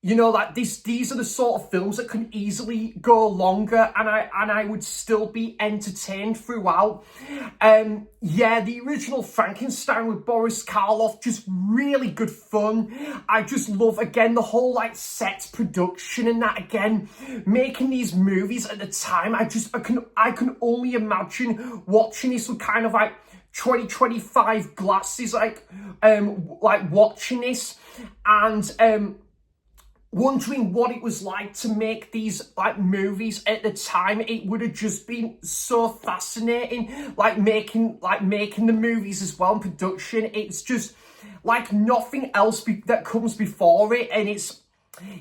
you know, like these are the sort of films that can easily go longer and I would still be entertained throughout. Yeah, the original Frankenstein with Boris Karloff, just really good fun. I just love, again, the whole like set production and that, again, making these movies at the time. I can only imagine watching this with kind of like 2025 glasses, like watching this and wondering what it was like to make these like movies at the time. It would have just been so fascinating, like making the movies as well in production. It's just like nothing else that comes before it, and it's,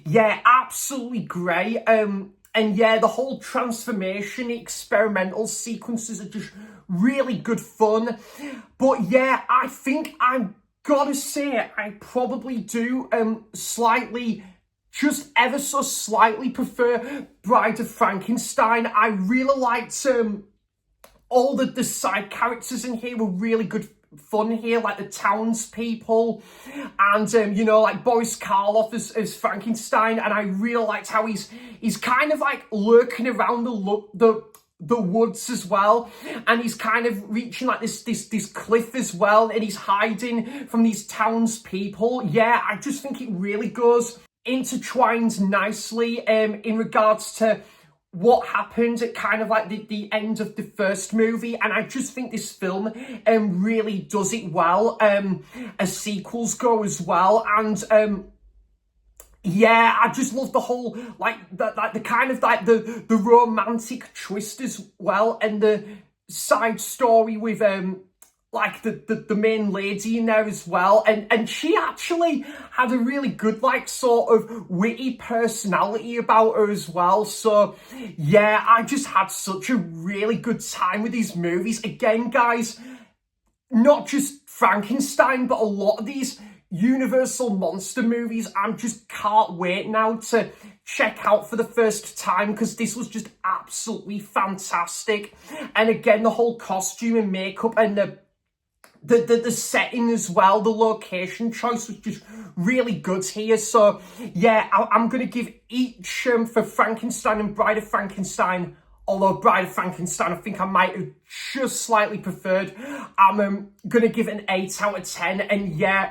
yeah, absolutely great. And yeah, the whole transformation experimental sequences are just really good fun. But yeah, I think I'm gotta say I probably do slightly, just ever so slightly prefer Bride of Frankenstein. I really liked all the side characters in here were really good fun here, like the townspeople and you know, like Boris Karloff as Frankenstein. And I really liked how he's kind of like lurking around the woods as well, and he's kind of reaching like this cliff as well, and he's hiding from these townspeople. Yeah, I just think it really goes intertwines nicely in regards to what happened at kind of like the end of the first movie, and I just think this film really does it well as sequels go as well. And yeah, I just love the whole the kind of like the romantic twist as well, and the side story with like the main lady in there as well, and she actually had a really good like sort of witty personality about her as well. So yeah, I just had such a really good time with these movies. Again, guys, not just Frankenstein, but a lot of these Universal monster movies, I'm just can't wait now to check out for the first time, because this was just absolutely fantastic. And again, the whole costume and makeup and the setting as well, the location choice was just really good here. So yeah, I'm going to give each for Frankenstein and Bride of Frankenstein, although Bride of Frankenstein I think I might have just slightly preferred, I'm going to give it an 8 out of 10. And yeah,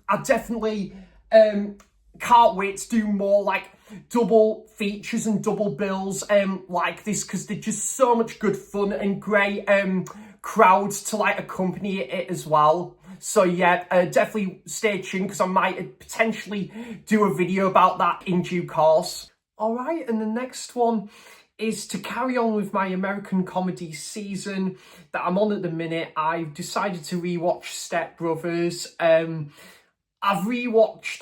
I definitely can't wait to do more like double features and double bills like this, because they're just so much good fun and great crowds to like accompany it as well. So yeah, definitely stay tuned, because I might potentially do a video about that in due course. All right, and the next one is to carry on with my American comedy season that I'm on at the minute. I've decided to rewatch Step Brothers. I've watched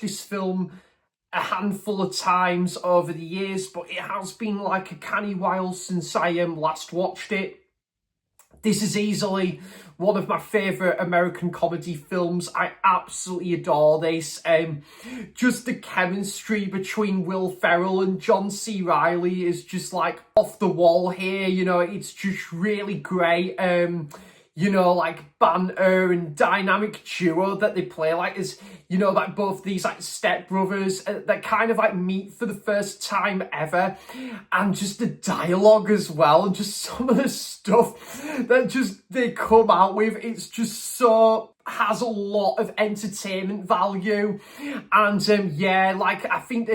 this film a handful of times over the years, but it has been like a canny while since I last watched it. This is easily one of my favourite American comedy films. I absolutely adore this. Just the chemistry between Will Ferrell and John C. Reilly is just like off the wall here. You know, it's just really great. You know, like banter and dynamic duo that they play, like as, you know, like both these like stepbrothers that kind of like meet for the first time ever, and just the dialogue as well, and just some of the stuff that just they come out with, it's just so has a lot of entertainment value. And yeah, like I think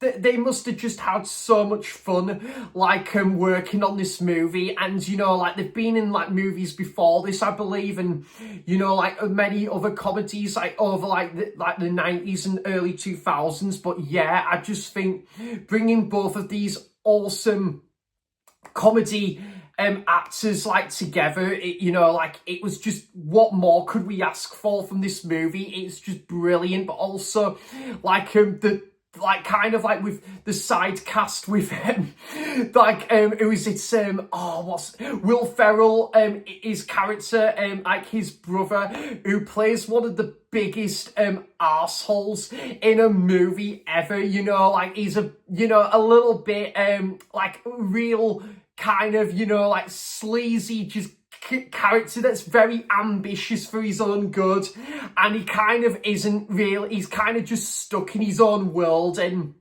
they must have just had so much fun, like, working on this movie. And, you know, like, they've been in, like, movies before this, I believe, and, you know, like, many other comedies, like, over, like the 90s and early 2000s. But, yeah, I just think bringing both of these awesome comedy actors, like, together, you know, like, it was just, what more could we ask for from this movie? It's just brilliant. But also, like, kind of like with the side cast with who is it, what's Will Ferrell, his character, like his brother, who plays one of the biggest arseholes in a movie ever. You know, like he's a little bit like real kind of, you know, like sleazy, just character that's very ambitious for his own good, and he kind of isn't real. He's kind of just stuck in his own world. And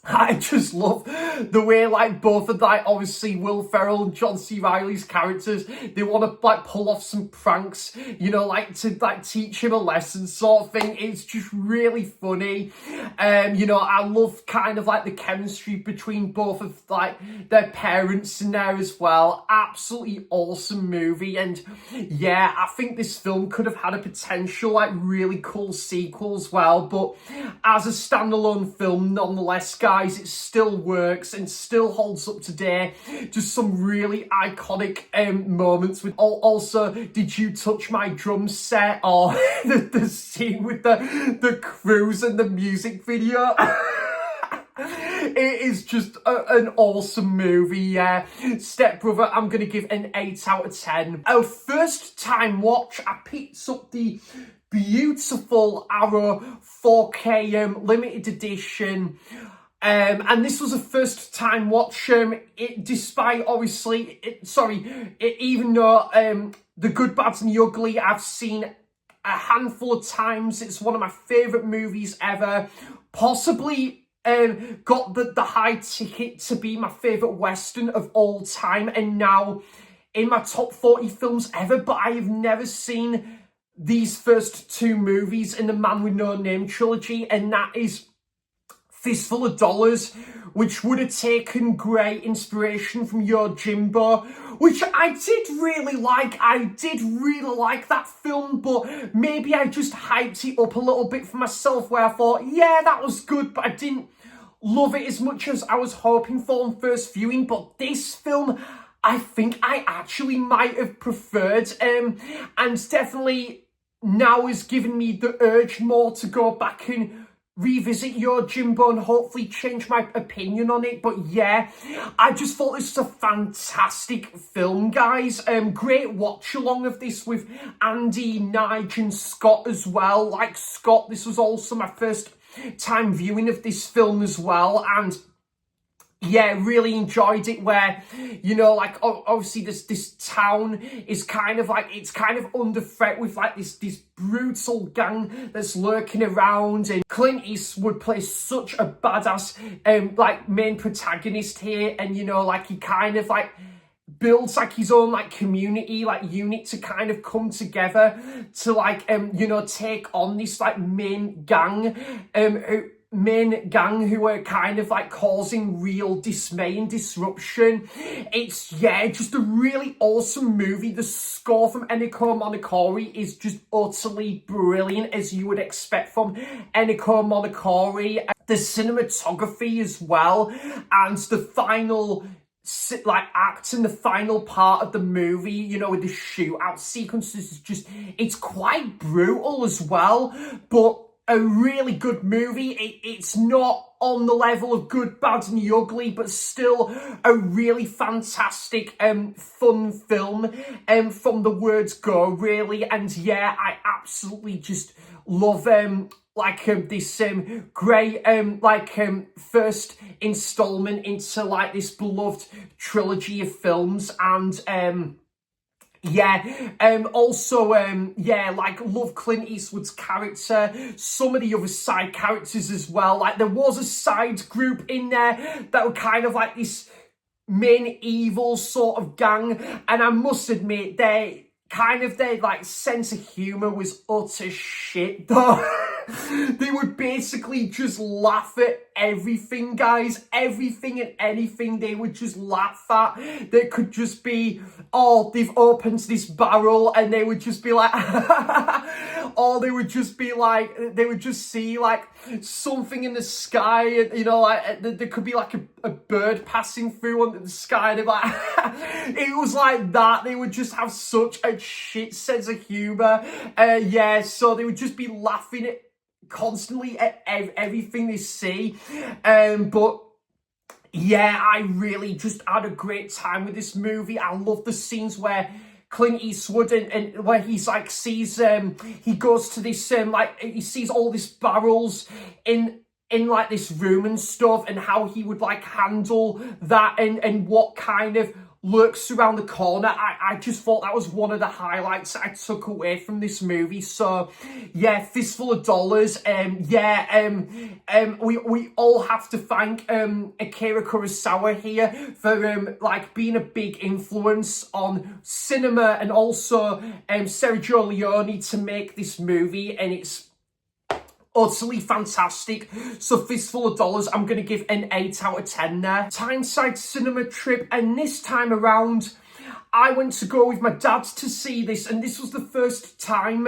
I just love the way, like, both of, like, obviously Will Ferrell and John C. Reilly's characters, they want to, like, pull off some pranks, you know, like, to, like, teach him a lesson sort of thing. It's just really funny. You know, I love kind of, like, the chemistry between both of, like, their parents in there as well. Absolutely awesome movie. And, yeah, I think this film could have had a potential, like, really cool sequel as well. But as a standalone film, nonetheless, guys, it still works and still holds up today. Just some really iconic moments. With also, did you touch my drum set, or the scene with the cruise and the music video? It is just an awesome movie, yeah. Step Brother, I'm going to give an 8 out of 10. Our first time watch, I picked up the beautiful Arrow 4K limited edition. And this was a first time watch, despite obviously, even though The Good, Bad and the Ugly I've seen a handful of times. It's one of my favourite movies ever. Possibly got the high ticket to be my favourite Western of all time, and now in my top 40 films ever. But I have never seen these first two movies in the Man with No Name trilogy, and that is Fistful of Dollars, which would have taken great inspiration from Yojimbo, which I did really like. I did really like that film, but maybe I just hyped it up a little bit for myself, where I thought, yeah, that was good, but I didn't love it as much as I was hoping for on first viewing. But this film, I think I actually might have preferred, and definitely now has given me the urge more to go back and revisit your Jimbo and hopefully change my opinion on it. But yeah, I just thought this was a fantastic film, guys. Great watch along of this with Andy, Nige and Scott as well. Like Scott, this was also my first time viewing of this film as well, and yeah, really enjoyed it where, you know, like, obviously this town is kind of like, it's kind of under threat with like this brutal gang that's lurking around, and Clint Eastwood plays such a badass, like, main protagonist here, and, you know, like, he kind of, like, builds like his own like community like unit to kind of come together to like you know, take on this like main gang who are kind of like causing real dismay and disruption. It's, yeah, just a really awesome movie. The score from Ennio Morricone is just utterly brilliant, as you would expect from Ennio Morricone. The cinematography as well, and the final like act in the final part of the movie, you know, with the shootout sequences is just, it's quite brutal as well, but a really good movie. It's not on the level of Good, Bad and the Ugly, but still a really fantastic fun film from the words go, really. And yeah, I absolutely just love this great first installment into like this beloved trilogy of films. And like, love Clint Eastwood's character, some of the other side characters as well. Like, there was a side group in there that were kind of like this main evil sort of gang, and I must admit, their like sense of humor was utter shit though. They would basically just laugh at everything, guys. Everything and anything they would just laugh at. They could just be, oh, they've opened this barrel, and they would just be like, or they would just be like, they would just see like something in the sky, and, you know, like there could be like a bird passing through under the sky, and they're like, it was like that. They would just have such a shit sense of humor. So they would just be laughing at constantly at everything they see. But yeah, I really just had a great time with this movie. I love the scenes where Clint Eastwood and where he's like sees he goes to this like he sees all these barrels in like this room and stuff, and how he would like handle that, and what kind of lurks around the corner. I just thought that was one of the highlights I took away from this movie. So yeah, Fistful of Dollars. We all have to thank Akira Kurosawa here for like being a big influence on cinema, and also Sergio Leone to make this movie, and it's utterly fantastic. So Fistful of Dollars, I'm going to give an 8 out of 10 there. Tyneside cinema trip, and this time around I went to go with my dad to see this, and this was the first time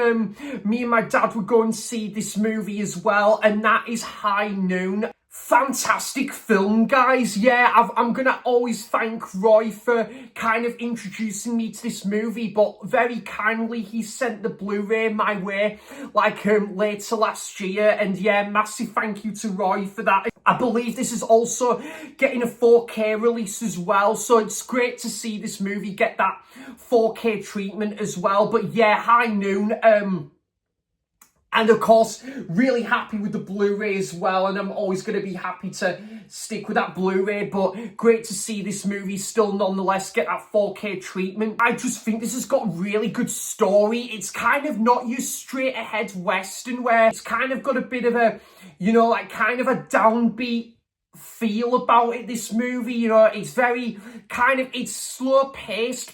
me and my dad would go and see this movie as well, and that is High Noon. Fantastic film, guys. Yeah, I'm gonna always thank Roy for kind of introducing me to this movie, but very kindly he sent the Blu-ray my way like later last year, and yeah, massive thank you to Roy for that. I believe this is also getting a 4K release as well, so it's great to see this movie get that 4K treatment as well. But yeah, High Noon, and of course, really happy with the Blu-ray as well, and I'm always going to be happy to stick with that Blu-ray, but great to see this movie still nonetheless get that 4K treatment. I just think this has got really good story. It's kind of not your straight-ahead Western, where it's kind of got a bit of a, you know, like kind of a downbeat feel about it, this movie. You know, it's very kind of, it's slow-paced,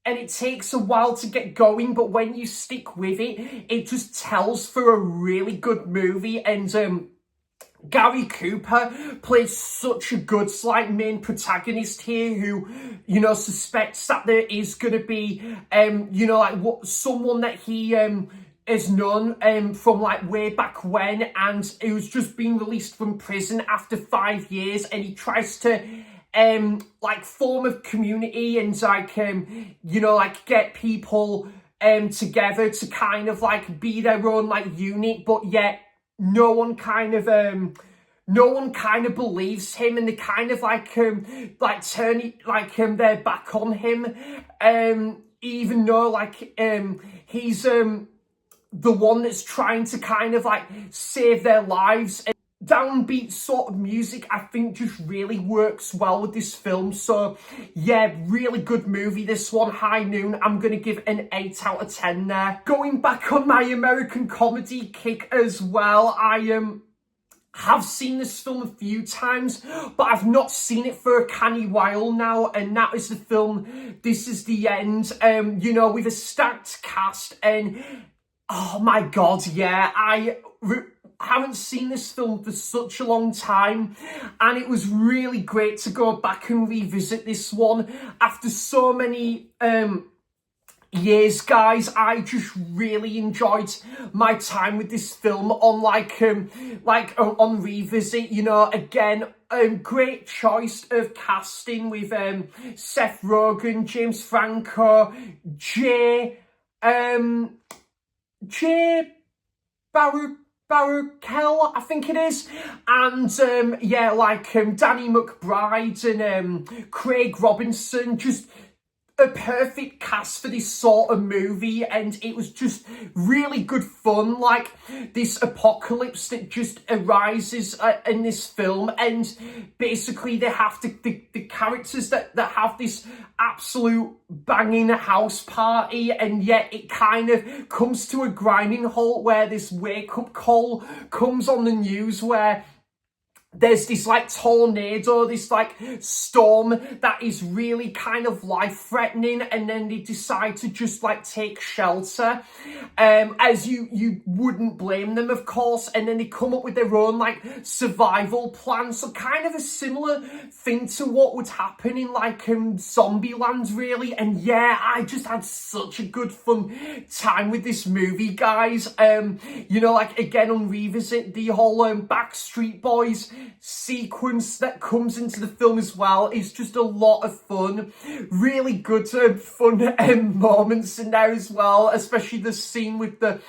and it takes a while to get going, but when you stick with it, it just tells for a really good movie. And Gary Cooper plays such a good like main protagonist here, who, you know, suspects that there is going to be you know, like someone that he is known from like way back when, and who's just been released from prison after 5 years, and he tries to like form a community and like you know, like get people together to kind of like be their own like unit, but yet no one kind of believes him, and they kind of turn their back on him, even though he's the one that's trying to kind of save their lives. And downbeat sort of music, I think, just really works well with this film. So yeah, really good movie, this one. High Noon, I'm gonna give an 8 out of 10 there. Going back on my American comedy kick as well, I have seen this film a few times, but I've not seen it for a canny while now, and that is the film This Is the End. You know, with a stacked cast, and oh my god, yeah, I haven't seen this film for such a long time, and it was really great to go back and revisit this one after so many years, guys. I just really enjoyed my time with this film on on revisit. You know, again, great choice of casting with Seth Rogen, James Franco, Jay Baruchel, I think it is, and Danny McBride and Craig Robinson. Just a perfect cast for this sort of movie, and it was just really good fun, like this apocalypse that just arises in this film, and basically they have to the characters that have this absolute banging house party, and yet it kind of comes to a grinding halt where this wake-up call comes on the news where there's this tornado, this storm that is really kind of life-threatening, and then they decide to just take shelter, as you wouldn't blame them, of course, and then they come up with their own survival plan. So kind of a similar thing to what would happen in Zombieland, really. And yeah, I just had such a good fun time with this movie, guys. You know, again, on revisit, the whole Backstreet Boys sequence that comes into the film as well is just a lot of fun. Really good fun moments in there as well, especially the scene with the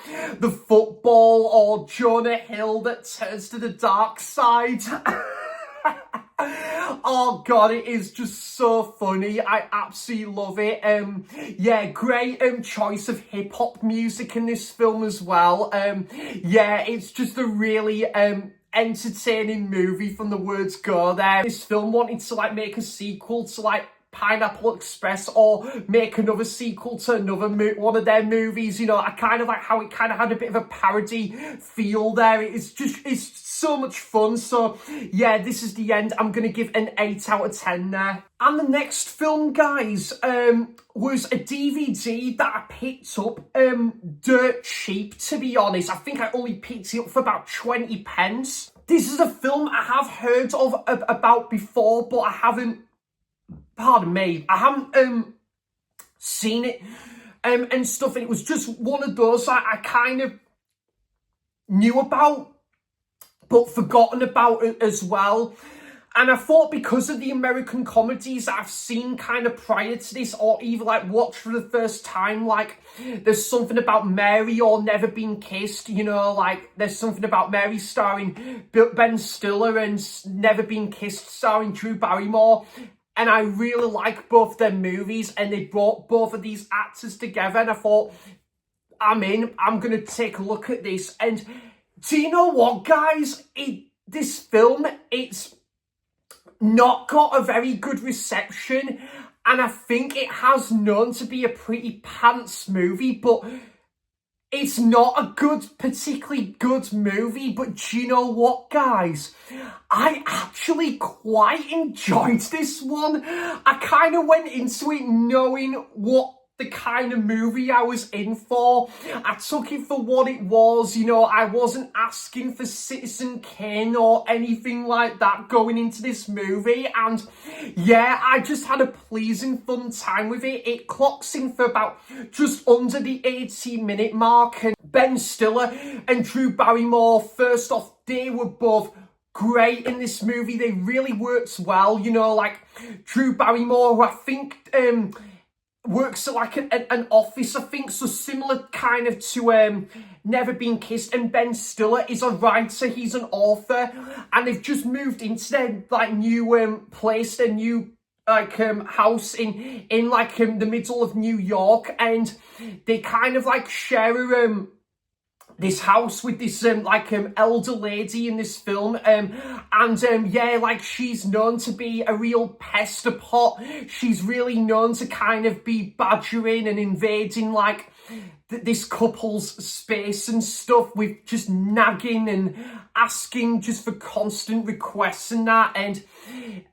football, or Jonah Hill that turns to the dark side. Oh god, it is just so funny. I absolutely love it. Yeah, great choice of hip-hop music in this film as well. Yeah, it's just a really entertaining movie from the words go there. This film wanted to make a sequel to Pineapple Express, or make another sequel to another one of their movies. You know, I kind of like how it kind of had a bit of a parody feel there. It's so much fun. So yeah, This Is the End, I'm gonna give an 8 out of 10 there. And the next film, guys, was a DVD that I picked up dirt cheap, to be honest. I think I only picked it up for about 20 pence. This is a film I have heard of about before, but I haven't, pardon me, I haven't seen it and stuff. And it was just one of those I kind of knew about, but forgotten about it as well. And I thought, because of the American comedies that I've seen kind of prior to this, or even watched for the first time, there's something about Mary, or Never Been Kissed, you know, there's something about Mary starring Ben Stiller, and Never Been Kissed starring Drew Barrymore. And I really like both their movies, and they brought both of these actors together, and I thought, I'm in, I'm going to take a look at this. And do you know what, guys? This film, it's not got a very good reception, and I think it has known to be a pretty pants movie, but it's not a particularly good movie. But do you know what, guys? I actually quite enjoyed this one. I kind of went into it knowing what the kind of movie I was in for. I took it for what it was. You know, I wasn't asking for Citizen Kane or anything like that going into this movie. And yeah, I just had a pleasing fun time with it. It clocks in for about just under the 80-minute mark. And Ben Stiller and Drew Barrymore, first off, they were both great in this movie. They really worked well. You know, Drew Barrymore, who I think works at like an office, I think, so similar kind of to Never Been Kissed. And Ben Stiller is a writer, he's an author, and they've just moved into their like new place, their new like house in like the middle of New York, and they kind of like share this house with this elder lady in this film, and yeah, like she's known to be a real pester pot. She's really known to kind of be badgering and invading like this couple's space and stuff, with just nagging and asking just for constant requests and that,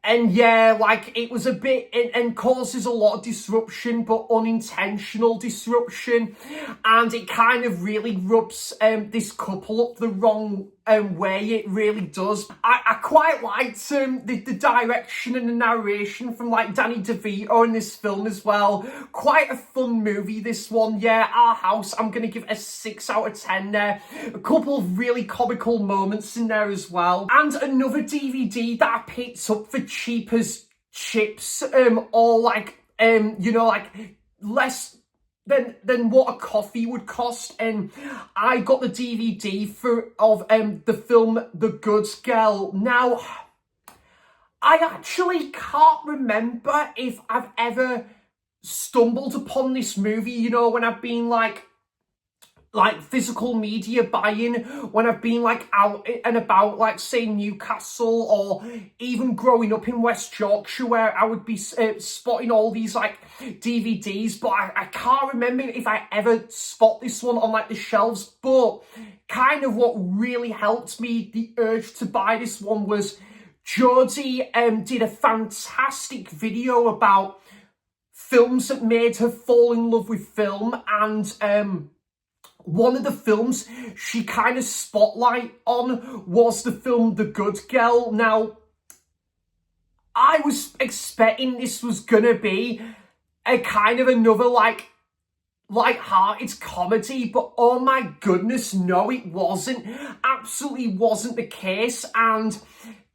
and yeah, like it was a bit, and causes a lot of disruption, but unintentional disruption, and it kind of really rubs this couple up the wrong way. It really does. I quite liked the direction and the narration from like Danny DeVito in this film as well. Quite a fun movie, this one. Yeah, Our House, I'm gonna give a 6 out of 10 there. A couple of really comical moments in there as well, and another DVD that I picked up for cheap as chips, or like you know, like less than what a coffee would cost, and I got the DVD of the film The Good Girl. Now, I actually can't remember if I've ever stumbled upon this movie, you know, when I've been like physical media buying, when I've been like out and about, like say Newcastle, or even growing up in West Yorkshire, where I would be spotting all these like DVDs, but I can't remember if I ever spot this one on like the shelves. But kind of what really helped me, the urge to buy this one, was Geordie did a fantastic video about films that made her fall in love with film, and one of the films she kind of spotlight on was the film The Good Girl. Now, I was expecting this was gonna be a kind of another light-hearted comedy, but oh my goodness, no, it wasn't. Absolutely wasn't the case. And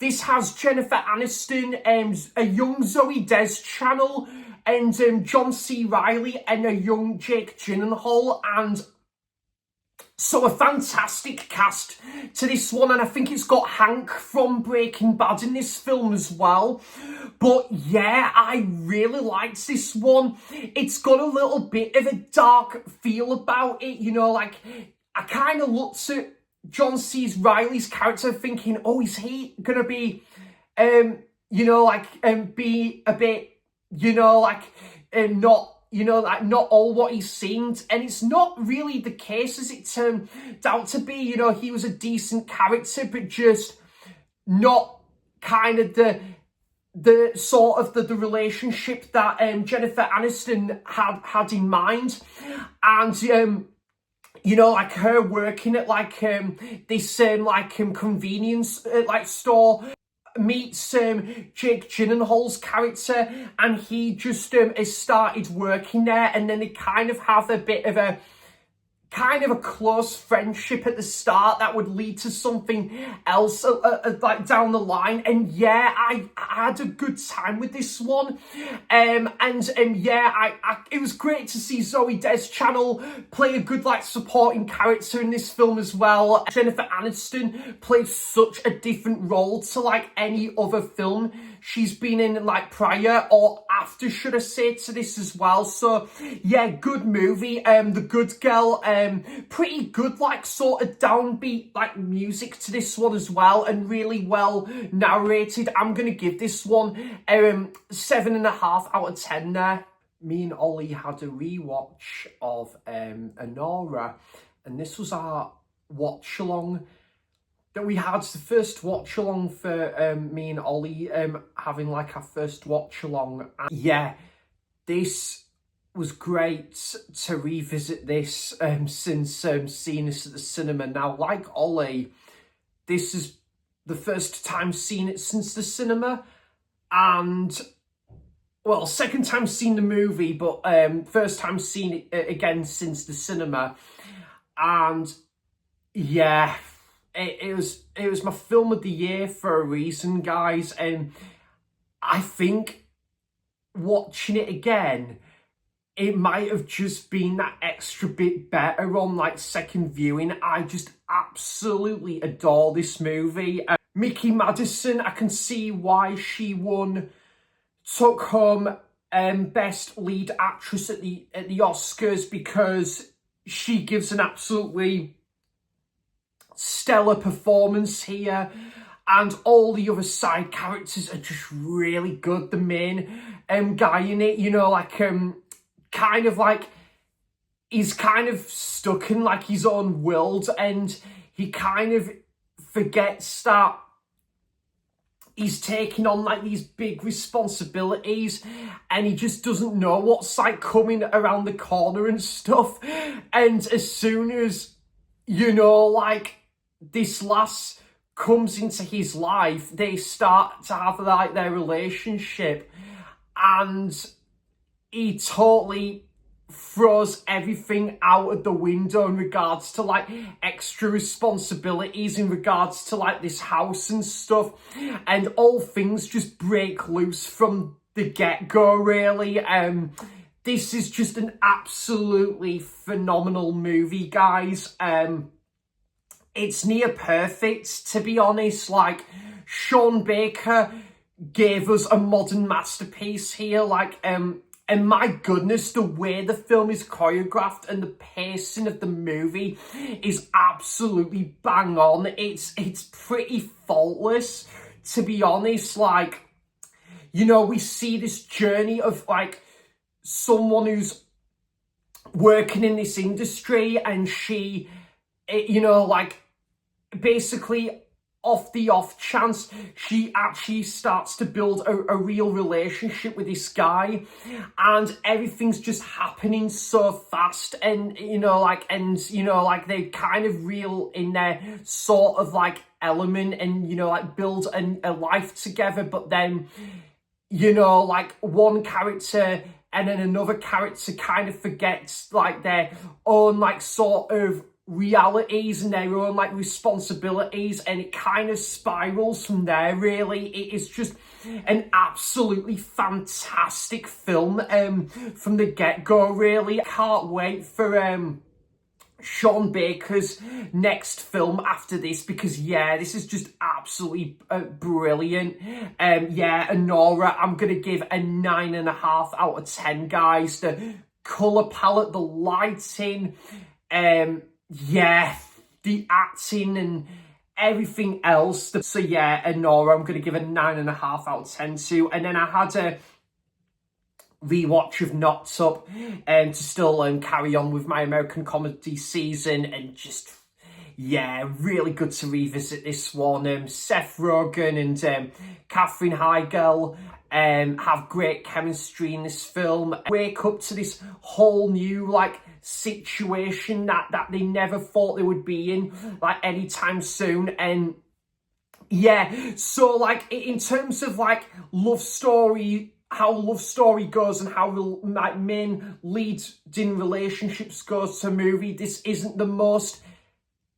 this has Jennifer Aniston, a young Zoe Deschanel, and John C. Reilly, and a young Jake Gyllenhaal, and so a fantastic cast to this one, and I think it's got Hank from Breaking Bad in this film as well. But yeah, I really liked this one. It's got a little bit of a dark feel about it, you know, like I kind of looked at John C. Reilly's character thinking, oh, is he gonna be, you know, like be a bit, you know, like not, you know, like not all what he seemed, and it's not really the case as it turned out to be. You know, he was a decent character, but just not kind of the sort of the relationship that Jennifer Aniston had in mind. And you know, like her working at like this convenience like store, meets Jake Gyllenhaal's character, and he just has started working there, and then they kind of have a bit of a close friendship at the start that would lead to something else like down the line. And yeah, I had a good time with this one, and yeah, it was great to see Zoe Deschanel play a good like supporting character in this film as well. Jennifer Aniston played such a different role to like any other film she's been in like prior or after, should I say, to this as well. So yeah, good movie. The Good Girl, pretty good like sort of downbeat like music to this one as well, and really well narrated. I'm gonna give this one 7.5 out of 10 there. Me and Ollie had a rewatch of Anora, and this was our watch along that we had. The first watch along for me and Ollie, having like our first watch along. And yeah, this was great to revisit this since seeing this at the cinema. Now, like Ollie, this is the first time seeing it since the cinema, and well, second time seeing the movie, but first time seeing it again since the cinema. And yeah, it was my film of the year for a reason, guys. And I think watching it again, it might have just been that extra bit better on like second viewing. I just absolutely adore this movie. Mickey Madison, I can see why she took home Best Lead Actress at the Oscars, because she gives an absolutely stellar performance here, and all the other side characters are just really good. The main guy in it, you know, like kind of like he's kind of stuck in like his own world, and he kind of forgets that he's taking on like these big responsibilities, and he just doesn't know what's like coming around the corner and stuff. And as soon as, you know, like this lass comes into his life, they start to have like their relationship, and he totally throws everything out of the window in regards to like extra responsibilities in regards to like this house and stuff, and all things just break loose from the get-go, really. This is just an absolutely phenomenal movie, guys. It's near perfect, to be honest. Like, Sean Baker gave us a modern masterpiece here, like, and my goodness, the way the film is choreographed and the pacing of the movie is absolutely bang on. It's pretty faultless, to be honest. Like, you know, we see this journey of like someone who's working in this industry, and she, you know, like basically off the off chance, she actually starts to build a real relationship with this guy, and everything's just happening so fast, and you know, like they kind of reel in their sort of like element, and you know, like build a life together. But then, you know, like one character and then another character kind of forgets like their own like sort of realities and their own like responsibilities, and it kind of spirals from there, really. It is just an absolutely fantastic film from the get-go, really. I can't wait for Sean Baker's next film after this, because yeah, this is just absolutely brilliant. Yeah, Anora, I'm gonna give a 9.5 out of 10, guys. The colour palette, the lighting, yeah, the acting and everything else. So yeah, Anora, I'm going to give a 9.5 out of 10 too. And then I had a rewatch of Knocked Up to still carry on with my American comedy season, and just, yeah, really good to revisit this one. Seth Rogen and Katherine Heigl have great chemistry in this film. Wake up to this whole new like situation that they never thought they would be in like anytime soon. And yeah, so like in terms of like love story, how love story goes and how like main lead-in relationships goes to a movie, this isn't the most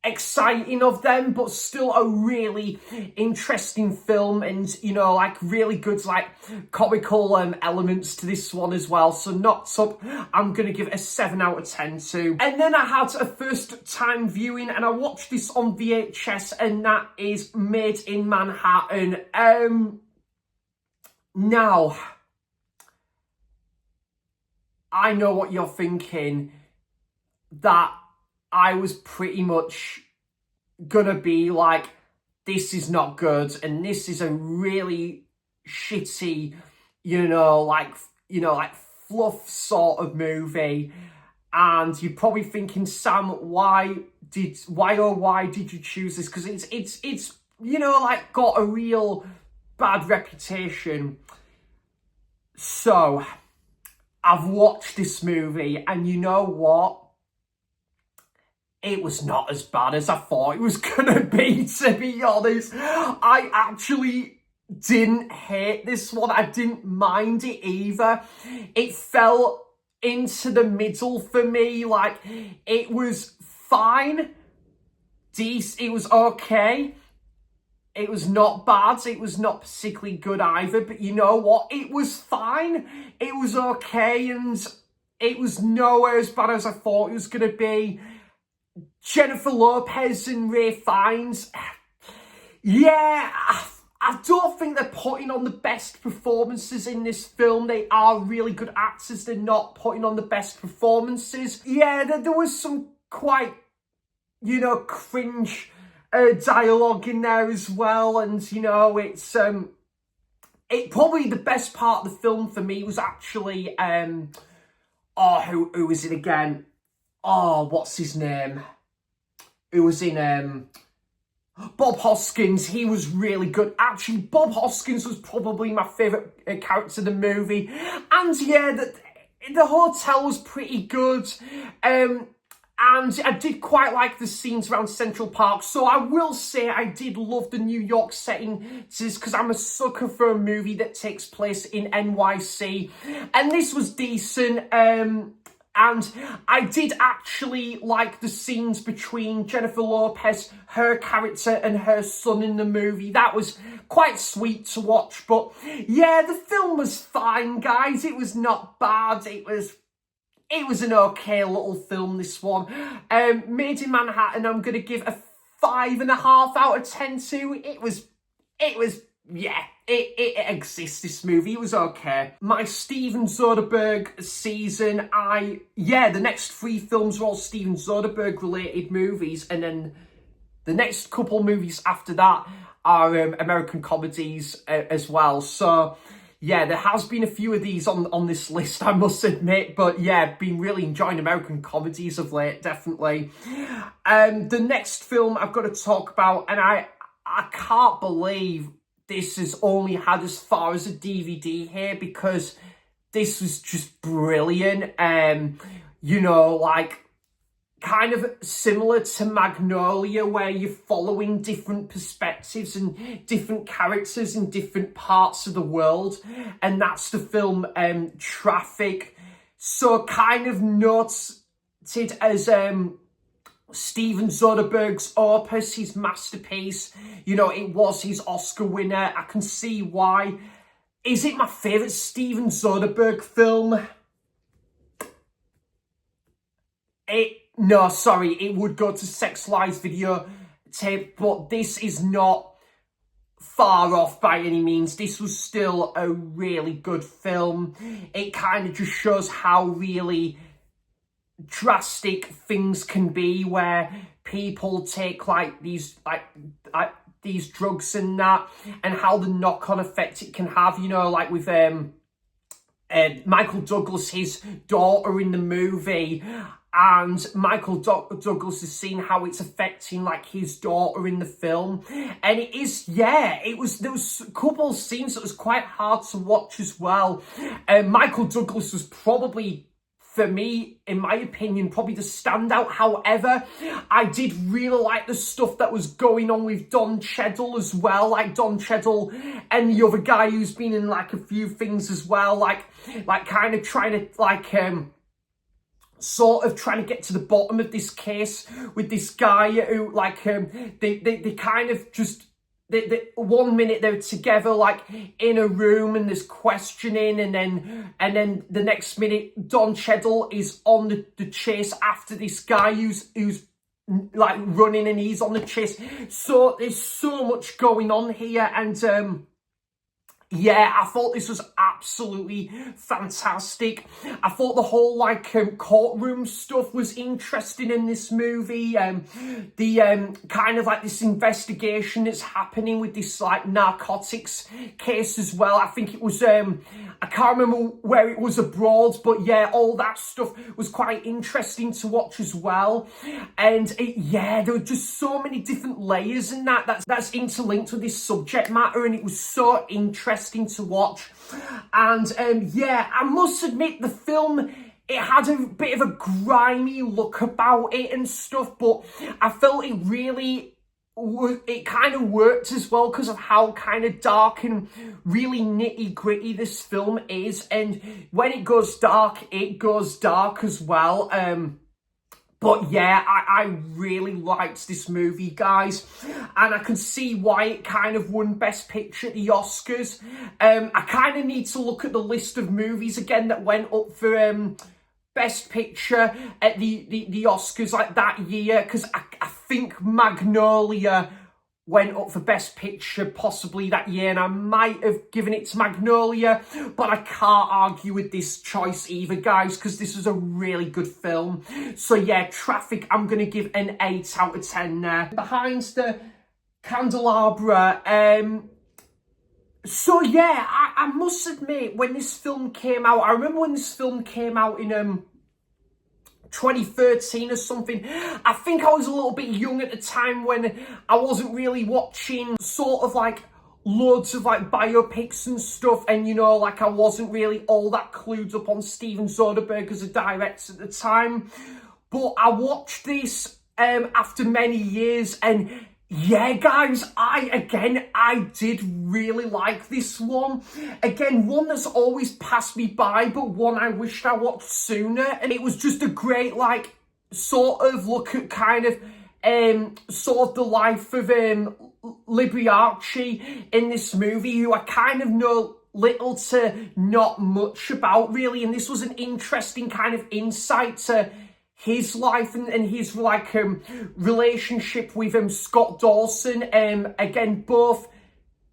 exciting of them, but still a really interesting film, and you know, like really good like comical elements to this one as well. So Knocked Up, I'm gonna give it a 7 out of 10 too. And then I had a first time viewing, and I watched this on VHS, and that is Made in Manhattan. Now I know what you're thinking, that I was pretty much gonna be like, this is not good, and this is a really shitty, you know, like fluff sort of movie. And you're probably thinking, Sam, why did you choose this? Because it's you know, like got a real bad reputation. So I've watched this movie, and you know what? It was not as bad as I thought it was gonna be, to be honest. I actually didn't hate this one. I didn't mind it either. It fell into the middle for me. Like, it was fine. It was okay. It was not bad. It was not particularly good either. But you know what? It was fine. It was okay. And it was nowhere as bad as I thought it was going to be. Jennifer Lopez and Ray Fiennes, yeah, I don't think they're putting on the best performances in this film. They are really good actors. They're not putting on the best performances. Yeah, there was some quite, cringe dialogue in there as well. And, it's... It probably the best part of the film for me was actually... who was it again? Oh, what's his name? Who was in... Bob Hoskins. He was really good. Actually, Bob Hoskins was probably my favourite character in the movie. And yeah, the hotel was pretty good. And I did quite like the scenes around Central Park. So I will say I did love the New York setting because I'm a sucker for a movie that takes place in NYC. And this was decent. And I did actually like the scenes between Jennifer Lopez, her character, and her son in the movie. That was quite sweet to watch. But yeah, the film was fine, guys. It was not bad. It was an okay little film, this one. Made in Manhattan, I'm going to give a 5.5 out of 10 to. It was, yeah, it exists, this movie. It was okay. My Steven Soderbergh season, the next 3 films were all Steven Soderbergh related movies, and then the next couple movies after that are American comedies as well. So yeah, there has been a few of these on this list, I must admit. But yeah, been really enjoying American comedies of late, definitely. The next film I've got to talk about, and I can't believe this has only had as far as a DVD here, because this was just brilliant. Like kind of similar to Magnolia, where you're following different perspectives and different characters in different parts of the world. And that's the film Traffic. So kind of noted as Steven Soderbergh's opus, his masterpiece. It was his Oscar winner. I can see why. Is it my favourite Steven Soderbergh film? No, sorry, it would go to Sex Lies Videotape, but this is not far off by any means. This was still a really good film. It kind of just shows how really drastic things can be, where people take these drugs and that, and how the knock-on effect it can have, like with Michael Douglas, his daughter in the movie, and Michael Douglas has seen how it's affecting his daughter in the film. And it is, there was a couple of scenes that was quite hard to watch as well. Michael Douglas was probably, for me, in my opinion, probably the standout. However, I did really like the stuff that was going on with Don Cheadle as well. Like Don Cheadle and the other guy who's been in a few things as well. Like kind of trying to sort of trying to get to the bottom of this case with this guy who they kind of just... one minute they're together in a room and there's questioning, and then the next minute Don Cheadle is on the chase after this guy who's running, and he's on the chase. So there's so much going on here, and yeah, I thought this was absolutely fantastic. I thought the whole courtroom stuff was interesting in this movie. The kind of this investigation that's happening with this narcotics case as well. I think it was I can't remember where it was abroad, but yeah, all that stuff was quite interesting to watch as well. And there were just so many different layers in that's interlinked with this subject matter, and it was so interesting to watch. And I must admit, the film, it had a bit of a grimy look about it and stuff, but I felt it kind of worked as well because of how kind of dark and really nitty gritty this film is. And when it goes dark as well. But yeah, I really liked this movie, guys. And I can see why it kind of won Best Picture at the Oscars. I kind of need to look at the list of movies again that went up for Best Picture at the Oscars like that year, because I think Magnolia went up for Best Picture possibly that year, and I might have given it to Magnolia, but I can't argue with this choice either, guys, because this is a really good film. So yeah, Traffic, I'm going to give an 8 out of 10 there. Behind the Candelabra, so yeah, I must admit, when this film came out, I remember when this film came out in 2013 or something. I think I was a little bit young at the time when I wasn't really watching sort of like loads of like biopics and stuff, and you know, like I wasn't really all that clued up on Steven Soderbergh as a director at the time. But I watched this after many years, and yeah, guys, I did really like this one. Again, one that's always passed me by, but one I wished I watched sooner. And it was just a great, like, sort of look at kind of, sort of the life of Liberace in this movie, who I kind of know little to not much about, really. And this was an interesting kind of insight to his life and his like relationship with Scott Dawson. Again, both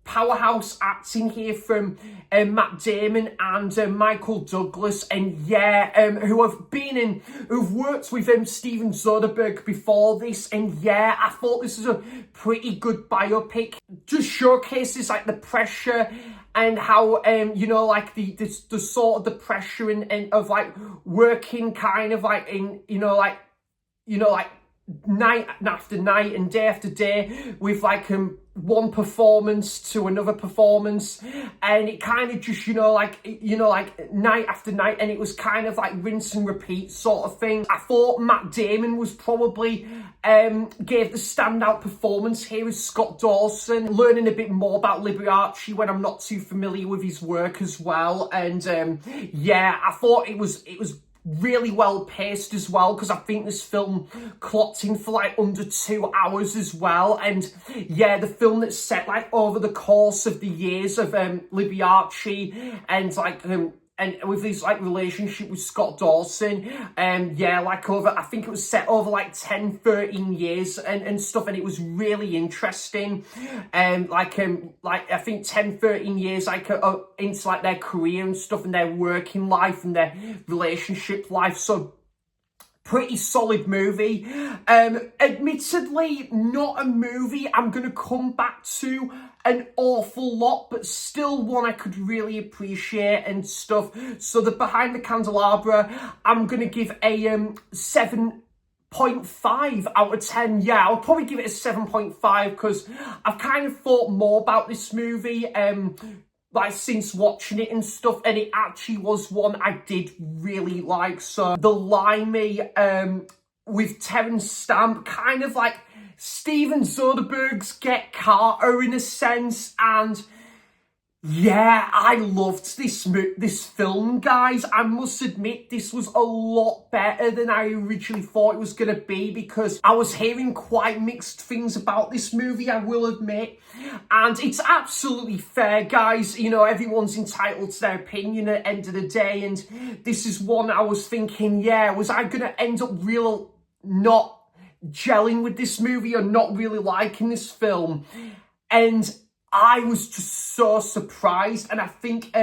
powerhouse acting here from Matt Damon and Michael Douglas, and yeah, who've worked with Steven Soderbergh before this, and yeah, I thought this was a pretty good biopic. Just showcases like the pressure and how you know, like the sort of the pressure and of like working kind of like in like night after night and day after day with like one performance to another performance, and it kind of just like night after night, and it was kind of like rinse and repeat sort of thing. I thought Matt Damon was probably gave the standout performance here as Scott Dawson, learning a bit more about Liberace when I'm not too familiar with his work as well. And yeah, I thought it was really well paced as well, because I think this film clocked in for like under 2 hours as well. And yeah, the film that's set like over the course of the years of Liberace and like and with his like relationship with Scott Dawson, yeah, like over, I think it was set over like 10-13 years and stuff, and it was really interesting. Like I think 10-13 years like into like their career and stuff, and their working life and their relationship life. So pretty solid movie. Admittedly, not a movie I'm gonna come back to an awful lot, but still one I could really appreciate and stuff. So the Behind the Candelabra, I'm gonna give a 7.5 out of 10. Yeah, I'll probably give it a 7.5 because I've kind of thought more about this movie like since watching it and stuff, and it actually was one I did really like. So the Limey with Terence Stamp, kind of like Steven Soderbergh's Get Carter in a sense, and yeah, I loved this film, guys. I must admit, this was a lot better than I originally thought it was going to be, because I was hearing quite mixed things about this movie, I will admit. And it's absolutely fair, guys. You know, everyone's entitled to their opinion at the end of the day. And this is one I was thinking, yeah, was I going to end up not gelling with this movie or not really liking this film? And I was just so surprised, and I think,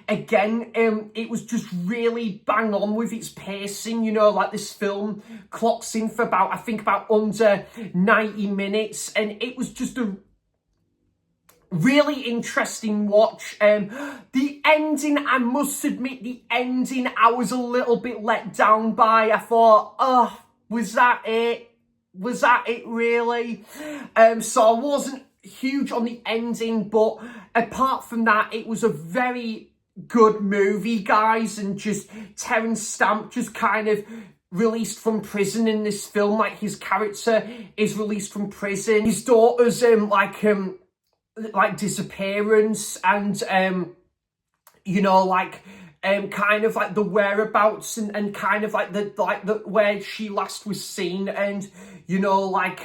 again, it was just really bang on with its pacing. You know, like this film clocks in for about, I think, about under 90 minutes, and it was just a really interesting watch. The ending, I must admit, the ending I was a little bit let down by. I thought, oh, was that it? Was that it really? So I wasn't huge on the ending, but apart from that, it was a very good movie, guys. And just Terence Stamp just kind of released from prison in this film. Like, his character is released from prison, his daughter's like disappearance, and you know, like kind of like the whereabouts and kind of like the where she last was seen, and you know, like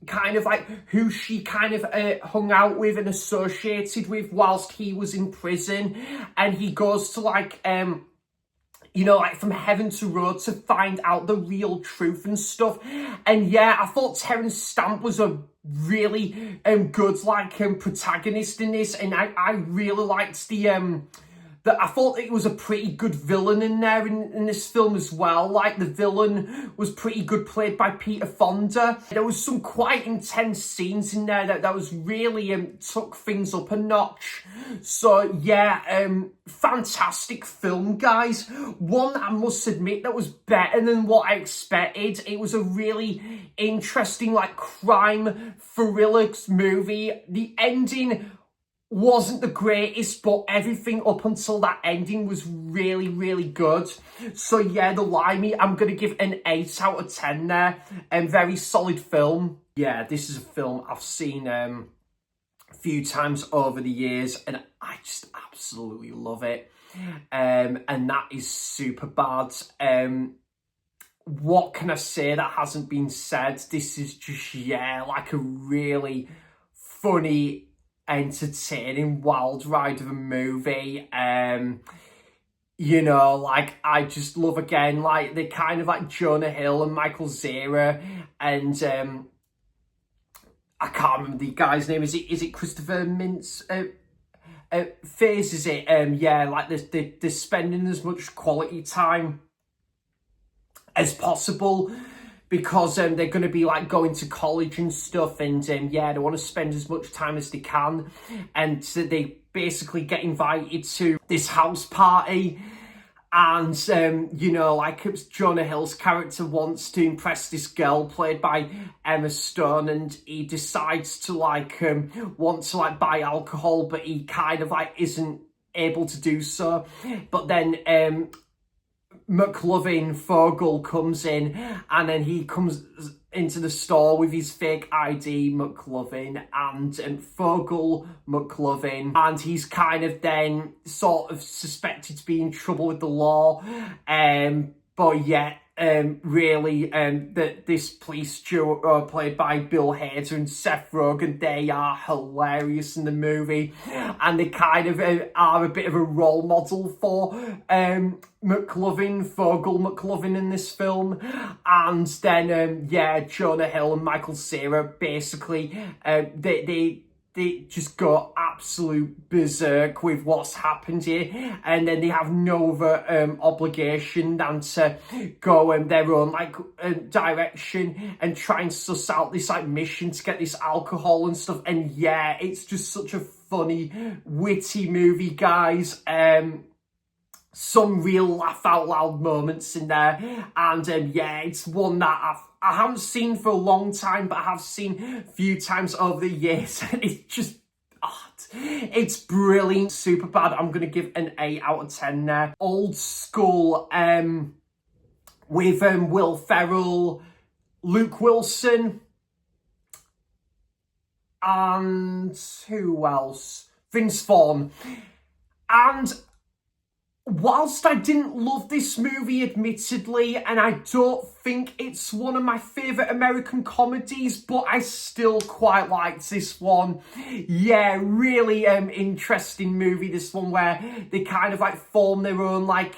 kind of like who she kind of hung out with and associated with whilst he was in prison. And he goes to like you know, like from heaven to road to find out the real truth and stuff. And yeah, I thought Terence Stamp was a really good protagonist in this, and I really liked I thought it was a pretty good villain in there in this film as well. Like, the villain was pretty good, played by Peter Fonda. There was some quite intense scenes in there that was really took things up a notch. So yeah, fantastic film, guys. One, I must admit, that was better than what I expected. It was a really interesting, like, crime thriller movie. The ending wasn't the greatest, but everything up until that ending was really, really good. So yeah, The Limey, I'm going to give an 8 out of 10 there. Very solid film. Yeah, this is a film I've seen a few times over the years, and I just absolutely love it. And that is Superbad. What can I say that hasn't been said? This is just, yeah, like a really funny, entertaining wild ride of a movie. You know, like, I just love, again, like, the kind of like Jonah Hill and Michael Cera, and I can't remember the guy's name. Is it Christopher Mintz? Face, is it? Yeah, like, they're spending as much quality time as possible, because they're going to be like going to college and stuff, and yeah, they want to spend as much time as they can, and so they basically get invited to this house party, and you know, like, it's Jonah Hill's character wants to impress this girl played by Emma Stone, and he decides to like want to like buy alcohol, but he kind of like isn't able to do so. But then McLovin Fogel comes in, and then he comes into the store with his fake ID, McLovin, and Fogel McLovin, and he's kind of then sort of suspected to be in trouble with the law, but yet really that this police duo played by Bill Hader and Seth Rogen, they are hilarious in the movie, and they kind of are a bit of a role model for Fogel McLovin in this film. And then yeah, Jonah Hill and Michael Cera, basically they just go absolute berserk with what's happened here, and then they have no other obligation than to go their own like direction and try and suss out this like mission to get this alcohol and stuff. And yeah, it's just such a funny, witty movie, guys. Some real laugh out loud moments in there, and yeah, it's one that I haven't seen for a long time, but I have seen a few times over the years, and it's just, it's brilliant. Superbad, I'm gonna give an 8 out of 10 there. Old School, with Will Ferrell, Luke Wilson, and who else? Vince Vaughn. And whilst I didn't love this movie, admittedly, and I don't think it's one of my favourite American comedies, but I still quite liked this one. Yeah, really interesting movie, this one, where they kind of like form their own like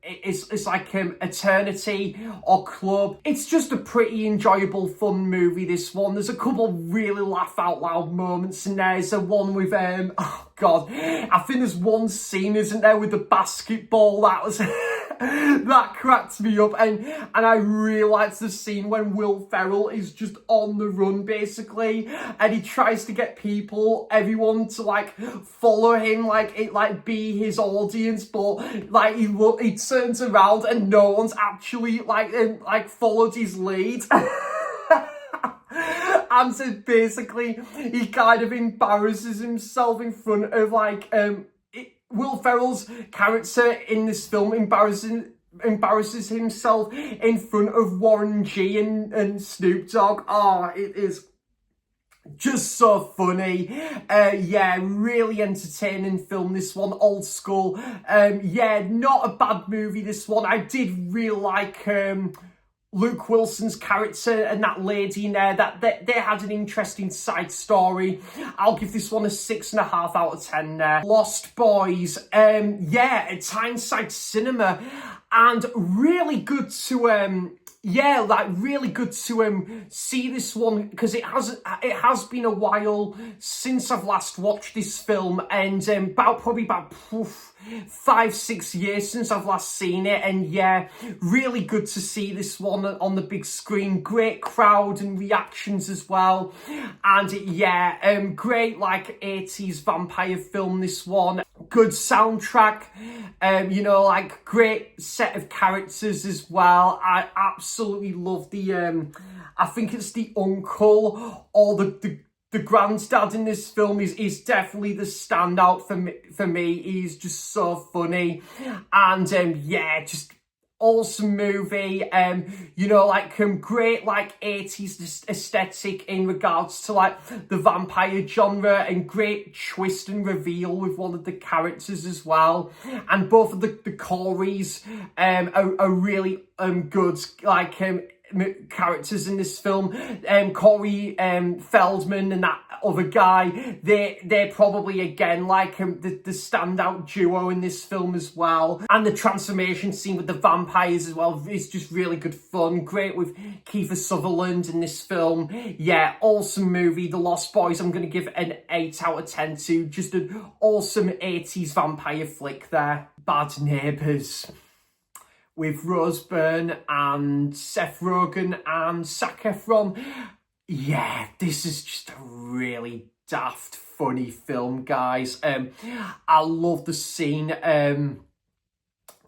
it's like Eternity or Club. It's just a pretty enjoyable, fun movie, this one. There's a couple really laugh out loud moments in there. There's a one with oh god, I think there's one scene, isn't there, with the basketball that was that cracked me up, and I really liked the scene when Will Ferrell is just on the run, basically, and he tries to get everyone to like follow him, like it like be his audience, but like he turns around and no one's actually like followed his lead. And so basically he kind of embarrasses himself in front of like Will Ferrell's character in this film embarrasses himself in front of Warren G and Snoop Dogg. Oh, it is just so funny. Yeah, really entertaining film, this one. Old School. Yeah, not a bad movie, this one. I did really like Luke Wilson's character and that lady in there, that they had an interesting side story. I'll give this one a 6.5 out of 10 there. Lost Boys, yeah, at Tyneside Cinema, and really good to yeah, like really good to see this one, because it has been a while since I've last watched this film, and probably about 5-6 years since I've last seen it. And yeah, really good to see this one on the big screen. Great crowd and reactions as well, and yeah, great like 80s vampire film, this one. Good soundtrack, you know, like great set of characters as well. I absolutely love the I think it's the uncle or the granddad in this film is definitely the standout for me. He's just so funny, and yeah, just awesome movie. You know, like great like 80s aesthetic in regards to like the vampire genre, and great twist and reveal with one of the characters as well. And both of the Coreys are really good, like characters in this film. Corey Feldman and that other guy, they're probably again like the standout duo in this film as well. And the transformation scene with the vampires as well is just really good fun. Great with Kiefer Sutherland in this film. Yeah, awesome movie. The Lost Boys, I'm going to give an 8 out of 10 to. Just an awesome 80s vampire flick there. Bad Neighbours, with Rose Byrne and Seth Rogen and Zac Efron. Yeah, this is just a really daft, funny film, guys. I love the scene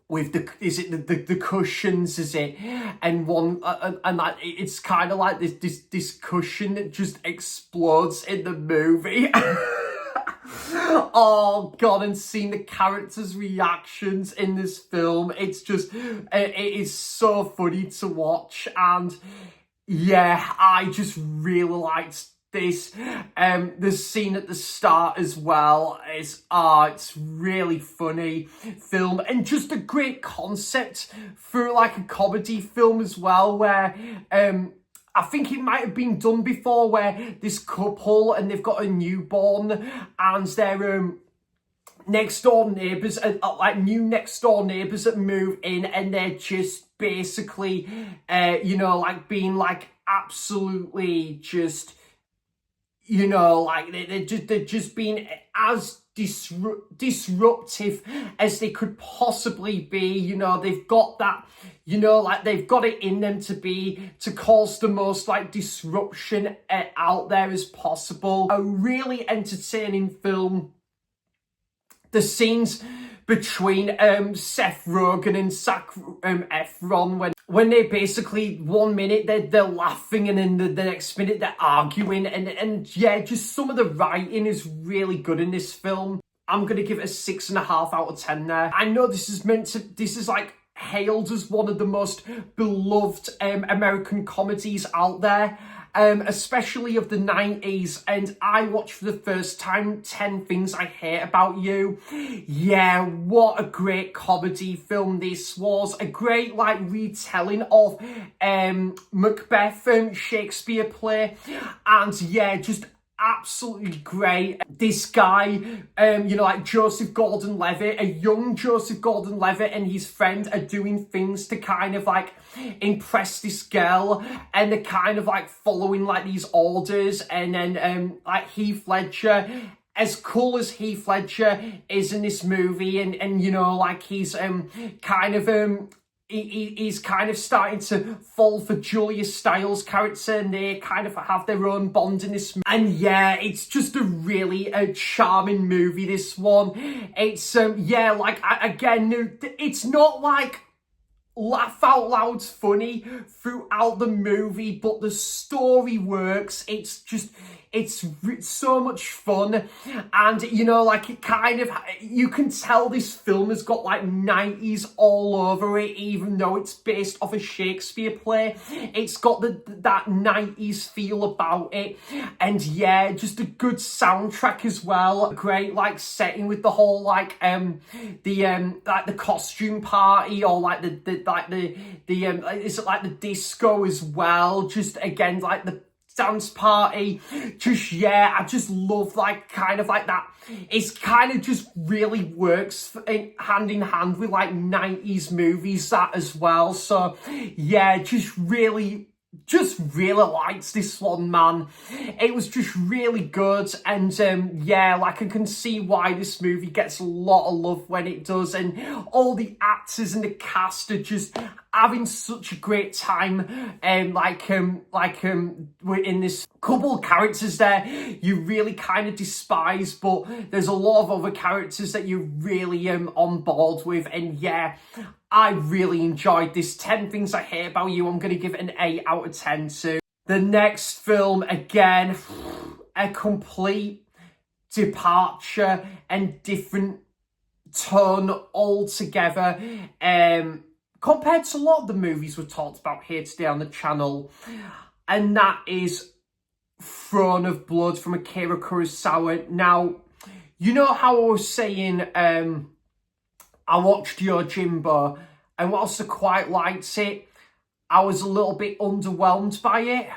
with the cushions, is it? And one and that it's kind of like this cushion that just explodes in the movie. Oh god, and seeing the characters' reactions in this film, it's just, it is so funny to watch. And yeah, I just really liked this. The scene at the start as well is, it's really funny film, and just a great concept for like a comedy film as well, where I think it might have been done before, where this couple and they've got a newborn, and they're next door neighbours, like new next door neighbours that move in, and they're just basically, you know, like being like absolutely just, you know, like they're just being as disruptive as they could possibly be. You know, they've got that, you know, like they've got it in them to cause the most like disruption out there as possible. A really entertaining film. The scenes between Seth Rogen and Zac Efron, when they basically, 1 minute they're laughing, and then the next minute they're arguing, and yeah, just some of the writing is really good in this film. I'm gonna give it a 6.5 out of 10 there. I know this is like hailed as one of the most beloved American comedies out there, especially of the 90s, and I watched for the first time 10 Things I Hate About You. Yeah, what a great comedy film this was. A great like retelling of Macbeth, Shakespeare play, and yeah, just absolutely great. This guy, you know, like Joseph Gordon-Levitt, a young Joseph Gordon-Levitt and his friend are doing things to kind of like impress this girl, and they're kind of like following like these orders, and then like Heath Ledger, as cool as Heath Ledger is in this movie, and you know, like he's kind of he's kind of starting to fall for Julia Stiles' character, and they kind of have their own bond in this. And yeah, it's just a really charming movie, this one. It's, yeah, like, again, it's not like laugh out loud funny throughout the movie, but the story works. It's just, it's so much fun, and you know, like it kind of, you can tell this film has got like 90s all over it, even though it's based off a Shakespeare play. It's got that 90s feel about it, and yeah, just a good soundtrack as well. Great like setting with the whole like the costume party, or like the is it like the disco as well? Just again, like the dance party. Just, yeah, I just love like kind of like that. It's kind of just really works hand in hand with like 90s movies that as well. So yeah, just really liked this one, man. It was just really good, and yeah, like I can see why this movie gets a lot of love when it does, and all the actors and the cast are just having such a great time. We're in this couple of characters there you really kind of despise, but there's a lot of other characters that you're really on board with, and yeah, I really enjoyed this. 10 Things I Hate About You, I'm going to give it an 8 out of 10 too. The next film, again, a complete departure and different tone altogether. Compared to a lot of the movies we've talked about here today on the channel. And that is Throne of Blood from Akira Kurosawa. Now, you know how I was saying, I watched Yojimbo, and whilst I quite liked it, I was a little bit underwhelmed by it.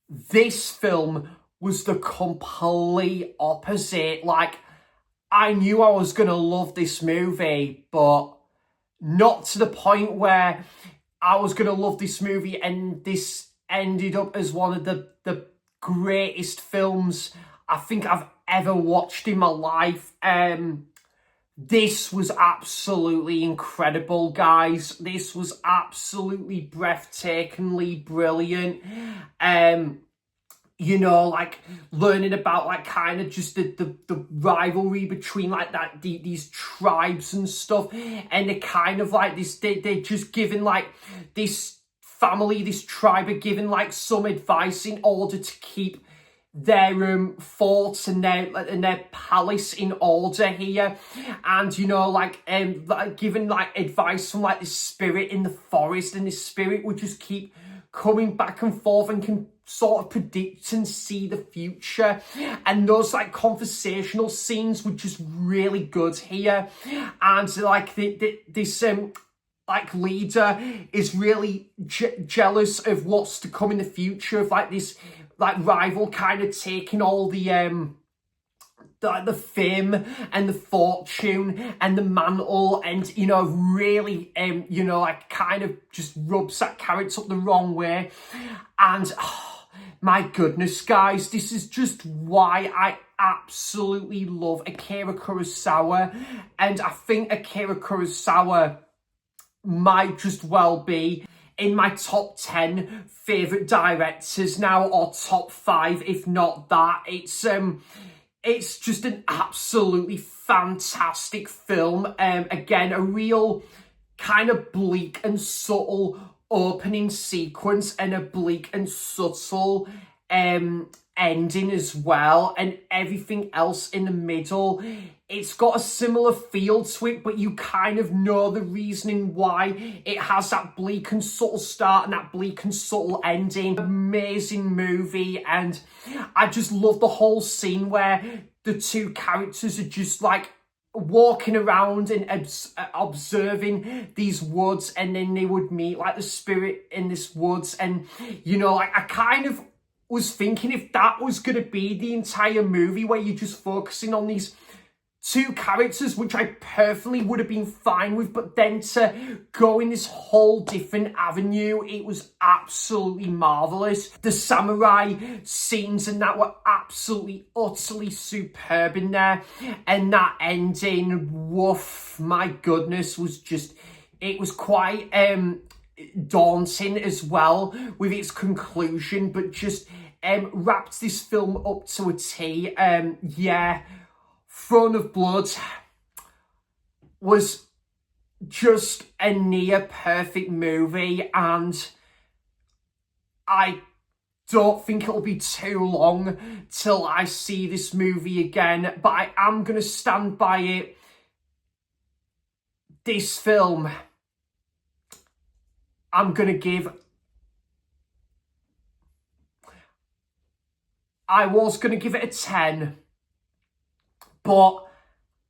This film was the complete opposite. Like, I knew I was going to love this movie, but not to the point where I was going to love this movie, and this ended up as one of the greatest films I think I've ever watched in my life. This was absolutely incredible, guys. This was absolutely breathtakingly brilliant. You know, like learning about like kind of just the rivalry between like these tribes and stuff, and they kind of like this, they're just giving like this family, this tribe are giving like some advice in order to keep their forts and their palace in order here, and you know, like giving like advice from like this spirit in the forest, and this spirit would just keep coming back and forth and can sort of predict and see the future, and those like conversational scenes were just really good here, and like this like leader is really jealous of what's to come in the future, of like this like rival kind of taking all the fame and the fortune and the mantle, and you know, really you know, like kind of just rubs that character up the wrong way. And oh, my goodness, guys, this is just why I absolutely love Akira Kurosawa, and I think Akira Kurosawa might just well be in my top 10 favourite directors now, or top 5, if not that. It's just an absolutely fantastic film. Again, a real kind of bleak and subtle opening sequence, and a bleak and subtle ending as well, and everything else in the middle. It's got a similar feel to it, but you kind of know the reasoning why it has that bleak and subtle start and that bleak and subtle ending. Amazing movie, and I just love the whole scene where the two characters are just like walking around and observing these woods, and then they would meet like the spirit in this woods, and you know, like I kind of was thinking if that was going to be the entire movie, where you're just focusing on these two characters, which I personally would have been fine with, but then to go in this whole different avenue, it was absolutely marvellous. The samurai scenes and that were absolutely, utterly superb in there, and that ending, woof, my goodness, was just, it was quite daunting as well with its conclusion, but just wrapped this film up to a T. Yeah, Throne of Blood was just a near perfect movie, and I don't think it'll be too long till I see this movie again, but I am going to stand by it. This film, I'm going to give... I was going to give it a 10, but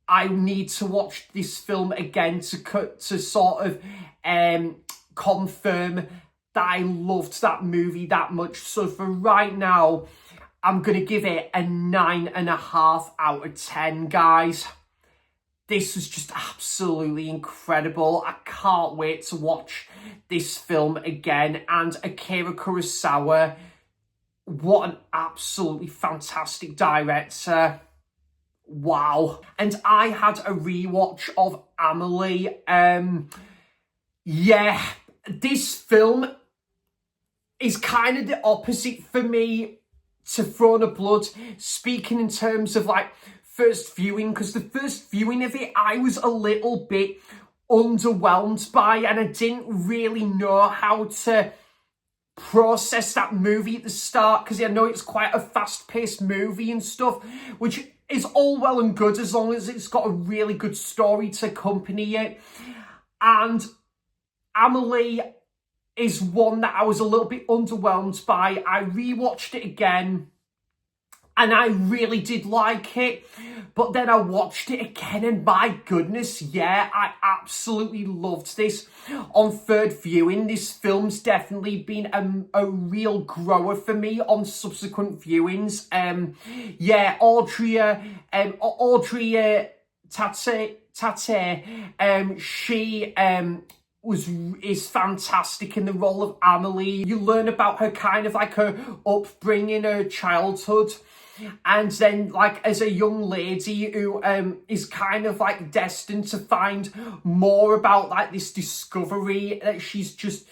I need to watch this film again to sort of confirm that I loved that movie that much. So for right now, I'm going to give it a 9.5 out of 10, guys. This was just absolutely incredible. I can't wait to watch this film again. And Akira Kurosawa, what an absolutely fantastic director. Wow. And I had a rewatch of Amelie. Yeah, this film is kind of the opposite for me to Throne of Blood, speaking in terms of like first viewing, because the first viewing of it I was a little bit underwhelmed by, and I didn't really know how to process that movie at the start, because I know it's quite a fast-paced movie and stuff, which is all well and good as long as it's got a really good story to accompany it. And Amelie is one that I was a little bit underwhelmed by. I rewatched it again and I really did like it, but then I watched it again and my goodness, yeah, I absolutely loved this. On third viewing, this film's definitely been a real grower for me on subsequent viewings. Yeah, Audrey Tate, she is fantastic in the role of Amelie. You learn about her kind of like her upbringing, her childhood, and then like as a young lady who is kind of like destined to find more about like this discovery that she's just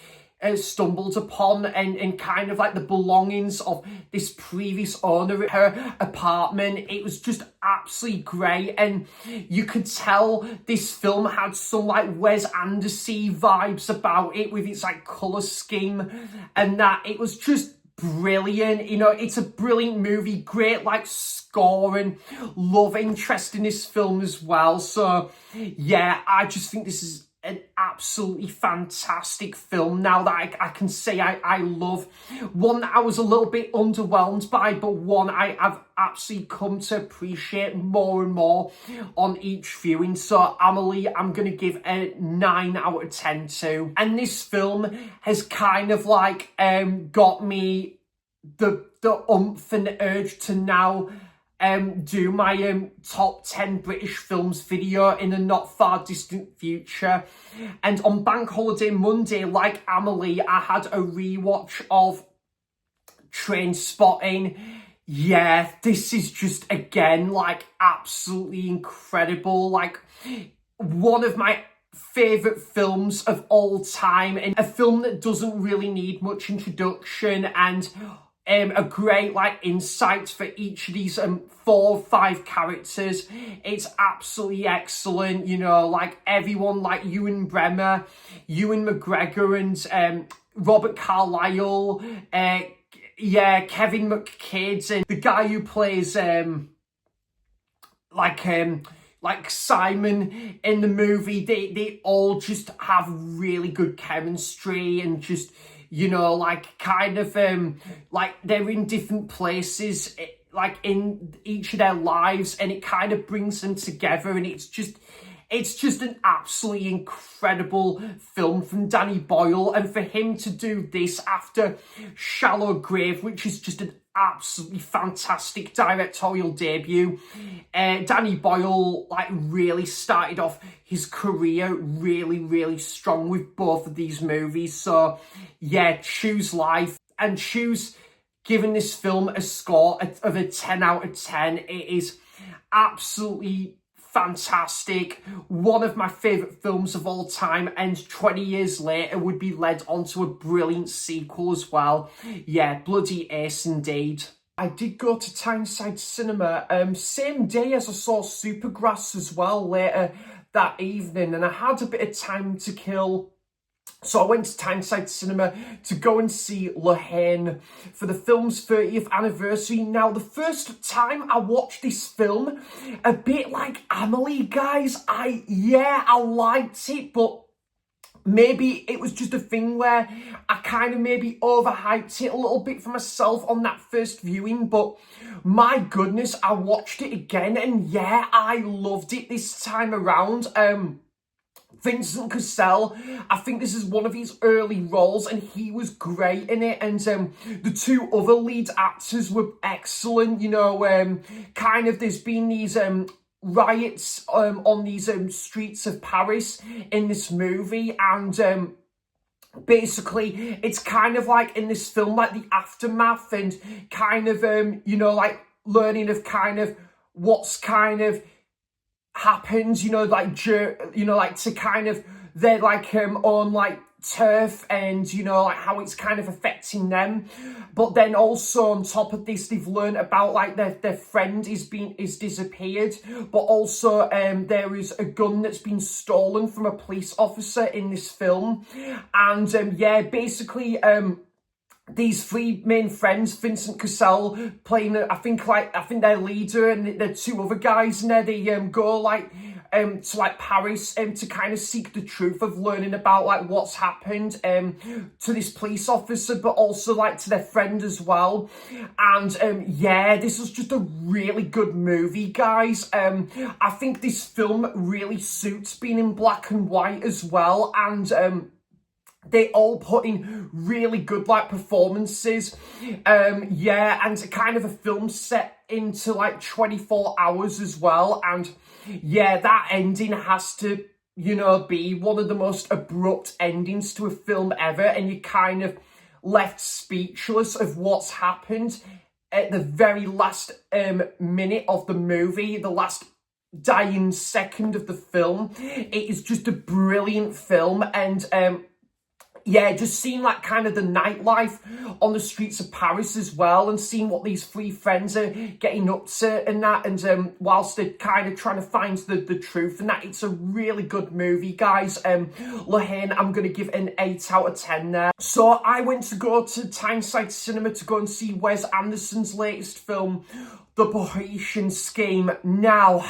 stumbled upon, and kind of like the belongings of this previous owner of her apartment. It was just absolutely great, and you could tell this film had some like Wes Anderson vibes about it with its like colour scheme, and that it was just brilliant. You know, it's a brilliant movie, great like score and love interest in this film as well. So yeah, I just think this is an absolutely fantastic film now that I can say I love. One that I was a little bit underwhelmed by, but one I have absolutely come to appreciate more and more on each viewing. So Amelie, I'm going to give a 9 out of 10 to. And this film has kind of like got me the oomph and urge to now do my top 10 British films video in a not far distant future. And on Bank Holiday Monday, like Amelie, I had a rewatch of Trainspotting. Yeah, this is just again like absolutely incredible, like one of my favourite films of all time, and a film that doesn't really need much introduction, and a great like insight for each of these 4 or 5 characters. It's absolutely excellent, you know, like everyone like Ewan Bremer, Ewan McGregor, and Robert Carlyle, yeah, Kevin McKidd, and the guy who plays like Simon in the movie. They all just have really good chemistry, and just, you know, like kind of like they're in different places like in each of their lives, and it kind of brings them together, and it's just an absolutely incredible film from Danny Boyle. And for him to do this after Shallow Grave, which is just an absolutely fantastic directorial debut. Danny Boyle like really started off his career really strong with both of these movies. So yeah, choose life and choose giving this film a score of a 10 out of 10. It is absolutely fantastic, one of my favourite films of all time, and 20 years later would be led onto a brilliant sequel as well. Yeah, bloody ace indeed. I did go to Tyneside Cinema same day as I saw Supergrass as well later that evening, and I had a bit of time to kill. So I went to Tyneside Cinema to go and see La Haine for the film's 30th anniversary. Now, the first time I watched this film, a bit like Amelie, guys, I liked it, but maybe it was just a thing where I kind of maybe overhyped it a little bit for myself on that first viewing, but my goodness, I watched it again and yeah, I loved it this time around. Vincent Cassel, I think this is one of his early roles and he was great in it, and the two other lead actors were excellent. You know, kind of there's been these riots on these streets of Paris in this movie, and basically it's kind of like in this film like the aftermath and kind of you know, like learning of kind of what's kind of happens, you know, like you know, like to kind of their like own like turf, and you know, like how it's kind of affecting them. But then also on top of this, they've learned about like their friend is disappeared, but also there is a gun that's been stolen from a police officer in this film. And yeah, basically these three main friends, Vincent Cassel playing, I think their leader and the two other guys in there, they go like to like Paris to kind of seek the truth of learning about like what's happened to this police officer, but also like to their friend as well. And yeah, this was just a really good movie, guys. I think this film really suits being in black and white as well, and they all put in really good like performances. Yeah, and kind of a film set into like 24 hours as well. And yeah, that ending has to, you know, be one of the most abrupt endings to a film ever, and you're kind of left speechless of what's happened at the very last minute of the movie, the last dying second of the film. It is just a brilliant film, and yeah, just seeing like kind of the nightlife on the streets of Paris as well, and seeing what these three friends are getting up to and that, and whilst they're kind of trying to find the truth and that. It's a really good movie, guys. Lahane, I'm going to give an 8 out of 10 there. So I went to go to Tyneside Cinema to go and see Wes Anderson's latest film, The Bohemian Scheme. Now,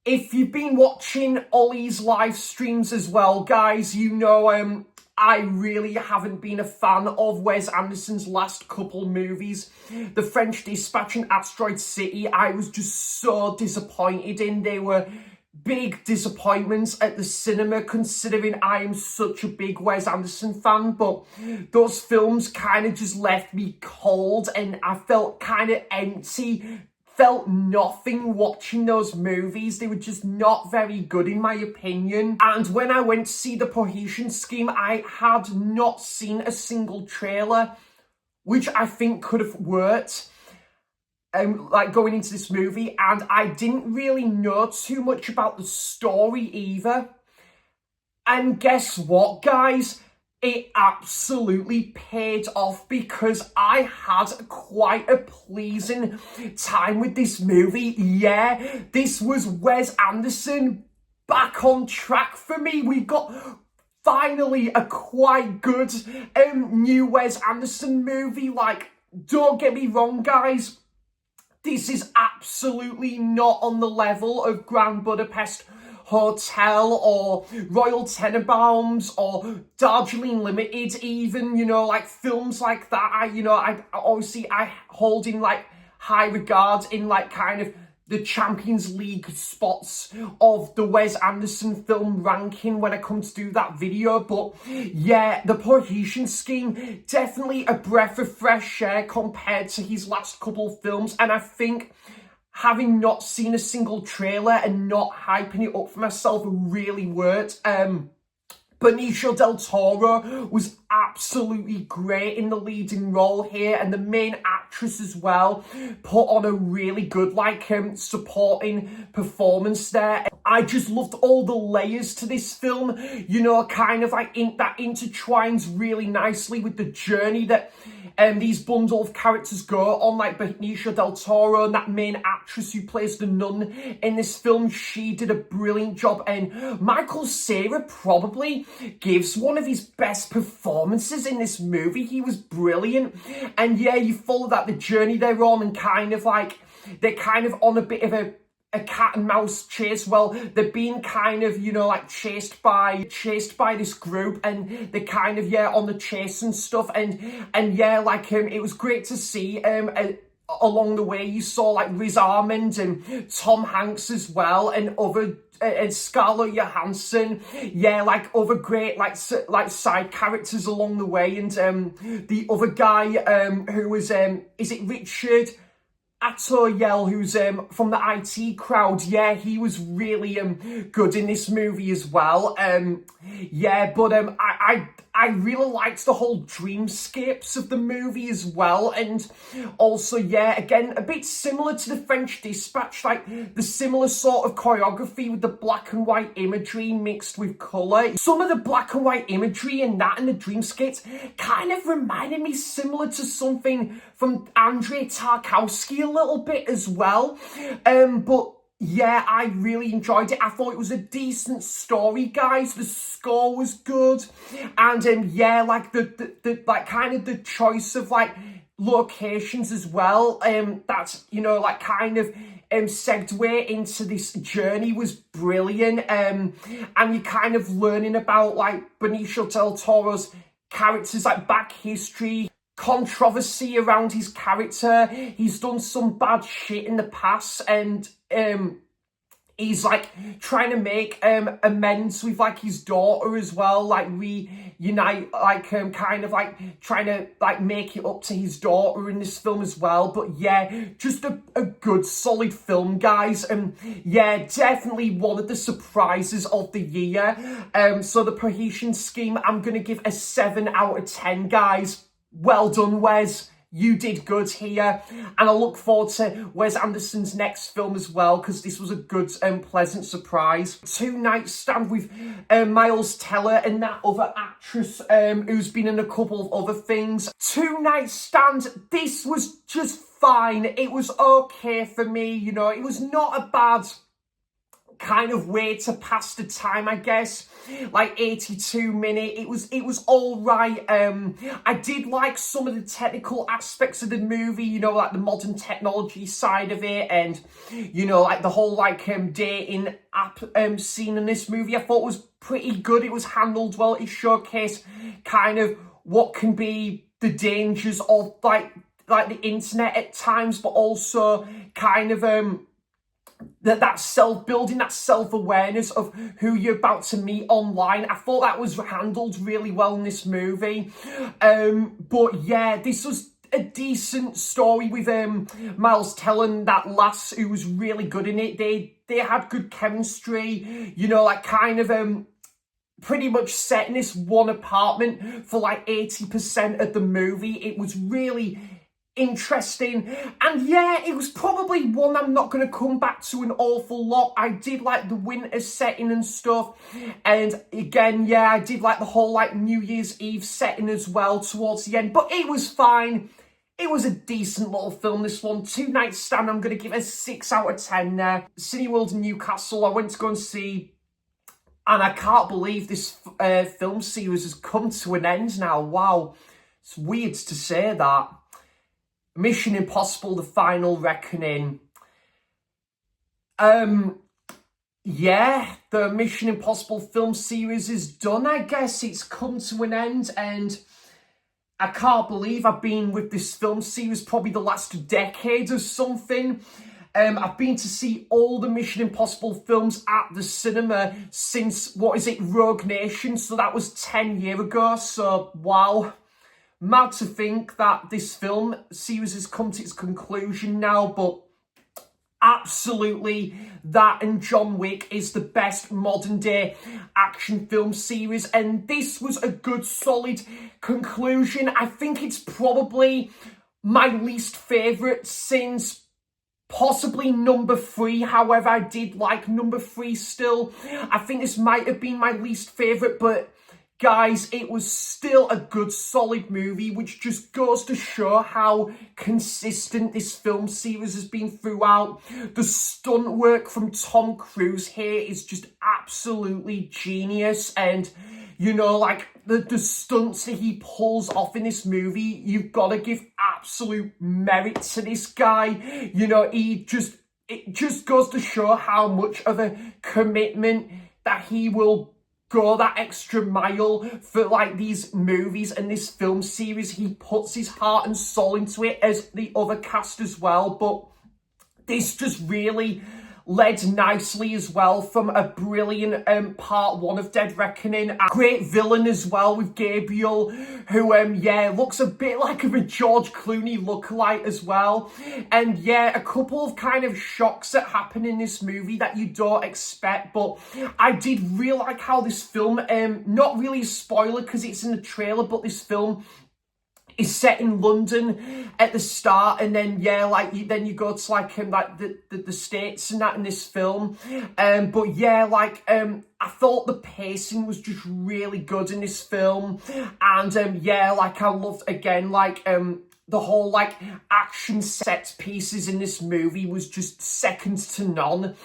if you've been watching Ollie's live streams as well, guys, you know I really haven't been a fan of Wes Anderson's last couple movies. The French Dispatch and Asteroid City, I was just so disappointed in. They were big disappointments at the cinema, considering I am such a big Wes Anderson fan, but those films kind of just left me cold, and I felt kind of empty. Felt nothing watching those movies. They were just not very good in my opinion. And when I went to see The Bohemian Scheme, I had not seen a single trailer, which I think could have worked like going into this movie, and I didn't really know too much about the story either. And guess what, guys? It absolutely paid off, because I had quite a pleasing time with this movie. Yeah, this was Wes Anderson back on track for me. We got finally a quite good new Wes Anderson movie. Like, don't get me wrong, guys. This is absolutely not on the level of Grand Budapest Hotel or Royal Tenenbaums or Darjeeling Limited even, you know, like films like that. I obviously I hold in like high regard in like kind of the Champions League spots of the Wes Anderson film ranking when I come to do that video. But yeah, The Bohemian Scheme, definitely a breath of fresh air compared to his last couple of films. And I think having not seen a single trailer and not hyping it up for myself really worked. Benicio del Toro was absolutely great in the leading role here, and the main actress as well put on a really good supporting performance there. I just loved all the layers to this film, you know, kind of like that intertwines really nicely with the journey that these bundle of characters go on, like Benicio del Toro and that main actress who plays the nun in this film. She did a brilliant job, and Michael Cera probably gives one of his best performances in this movie. He was brilliant, and yeah, you follow that the journey they're on, and kind of like they're kind of on a bit of a a cat and mouse chase. Well, they're being kind of, you know, like chased by this group, and they're kind of, yeah, on the chase and stuff, and yeah, like it was great to see along the way. You saw like Riz Ahmed and Tom Hanks as well, and other and Scarlett Johansson, yeah, like other great like side characters along the way, and the other guy who was is it Richard Atoyel, who's from the IT crowd. Yeah, he was really good in this movie as well. Yeah, but I really liked the whole dreamscapes of the movie as well, and also, yeah, again, a bit similar to the French Dispatch, like the similar sort of choreography with the black and white imagery mixed with colour. Some of the black and white imagery and that and the dreamscapes kind of reminded me similar to something from Andrei Tarkovsky a little bit as well, but yeah, I really enjoyed it. I thought it was a decent story, guys. The score was good, and yeah, like the like kind of the choice of like locations as well. That's, you know, like kind of segue into this journey was brilliant. And you're kind of learning about like Benicio del Toro's characters, like back history, controversy around his character. He's done some bad shit in the past, and he's like trying to make amends with like his daughter as well, like reunite, like kind of like trying to like make it up to his daughter in this film as well. But yeah, just a good solid film, guys, and yeah, definitely one of the surprises of the year. So the Prohibition Scheme, I'm gonna give a 7 out of 10, guys. Well done, Wes. You did good here. And I look forward to Wes Anderson's next film as well, because this was a good and pleasant surprise. Two Night Stand with Miles Teller and that other actress who's been in a couple of other things. Two Night Stand, this was just fine. It was okay for me, you know. It was not a bad kind of way to pass the time, I guess. Like 82 minutes, it was all right. I did like some of the technical aspects of the movie, you know, like the modern technology side of it, and you know, like the whole like dating app scene in this movie. I thought was pretty good. It was handled well. It showcased kind of what can be the dangers of like the internet at times, but also kind of that self-building, that self-awareness of who you're about to meet online. I thought that was handled really well in this movie. But yeah, this was a decent story with Miles Teller and that lass who was really good in it. They had good chemistry, you know, like kind of pretty much set in this one apartment for like 80% of the movie. It was really interesting, and yeah, it was probably one I'm not going to come back to an awful lot. I did like the winter setting and stuff, and again, yeah, I did like the whole like New Year's Eve setting as well towards the end, but it was fine. It was a decent little film, this one. Two Night Stand, I'm going to give it a 6 out of 10 there. Cineworld in Newcastle, I went to go and see, and I can't believe this film series has come to an end now. Wow, it's weird to say that. Mission Impossible: The Final Reckoning. Yeah, the Mission Impossible film series is done, I guess. It's come to an end, and I can't believe I've been with this film series probably the last decade or something. I've been to see all the Mission Impossible films at the cinema since, what is it, Rogue Nation? So that was 10 years ago, so wow. Mad to think that this film series has come to its conclusion now, but absolutely, that and John Wick is the best modern day action film series, and this was a good solid conclusion. I think it's probably my least favourite since possibly number 3. However, I did like number 3 still. I think this might have been my least favourite, but guys, it was still a good, solid movie, which just goes to show how consistent this film series has been throughout. The stunt work from Tom Cruise here is just absolutely genius, and you know, like the stunts that he pulls off in this movie, you've got to give absolute merit to this guy. You know, it just goes to show how much of a commitment that he will go that extra mile for like these movies and this film series. He puts his heart and soul into it, as the other cast as well. But this just really led nicely as well from a brilliant part one of Dead Reckoning. A great villain as well with Gabriel, who looks a bit like a George Clooney lookalike as well. And yeah, a couple of kind of shocks that happen in this movie that you don't expect. But I did really like how this film, not really a spoiler because it's in the trailer, but this film is set in London at the start, and then then you go to the States and that in this film. But yeah, I thought the pacing was just really good in this film, and I loved again the whole action set pieces in this movie was just second to none.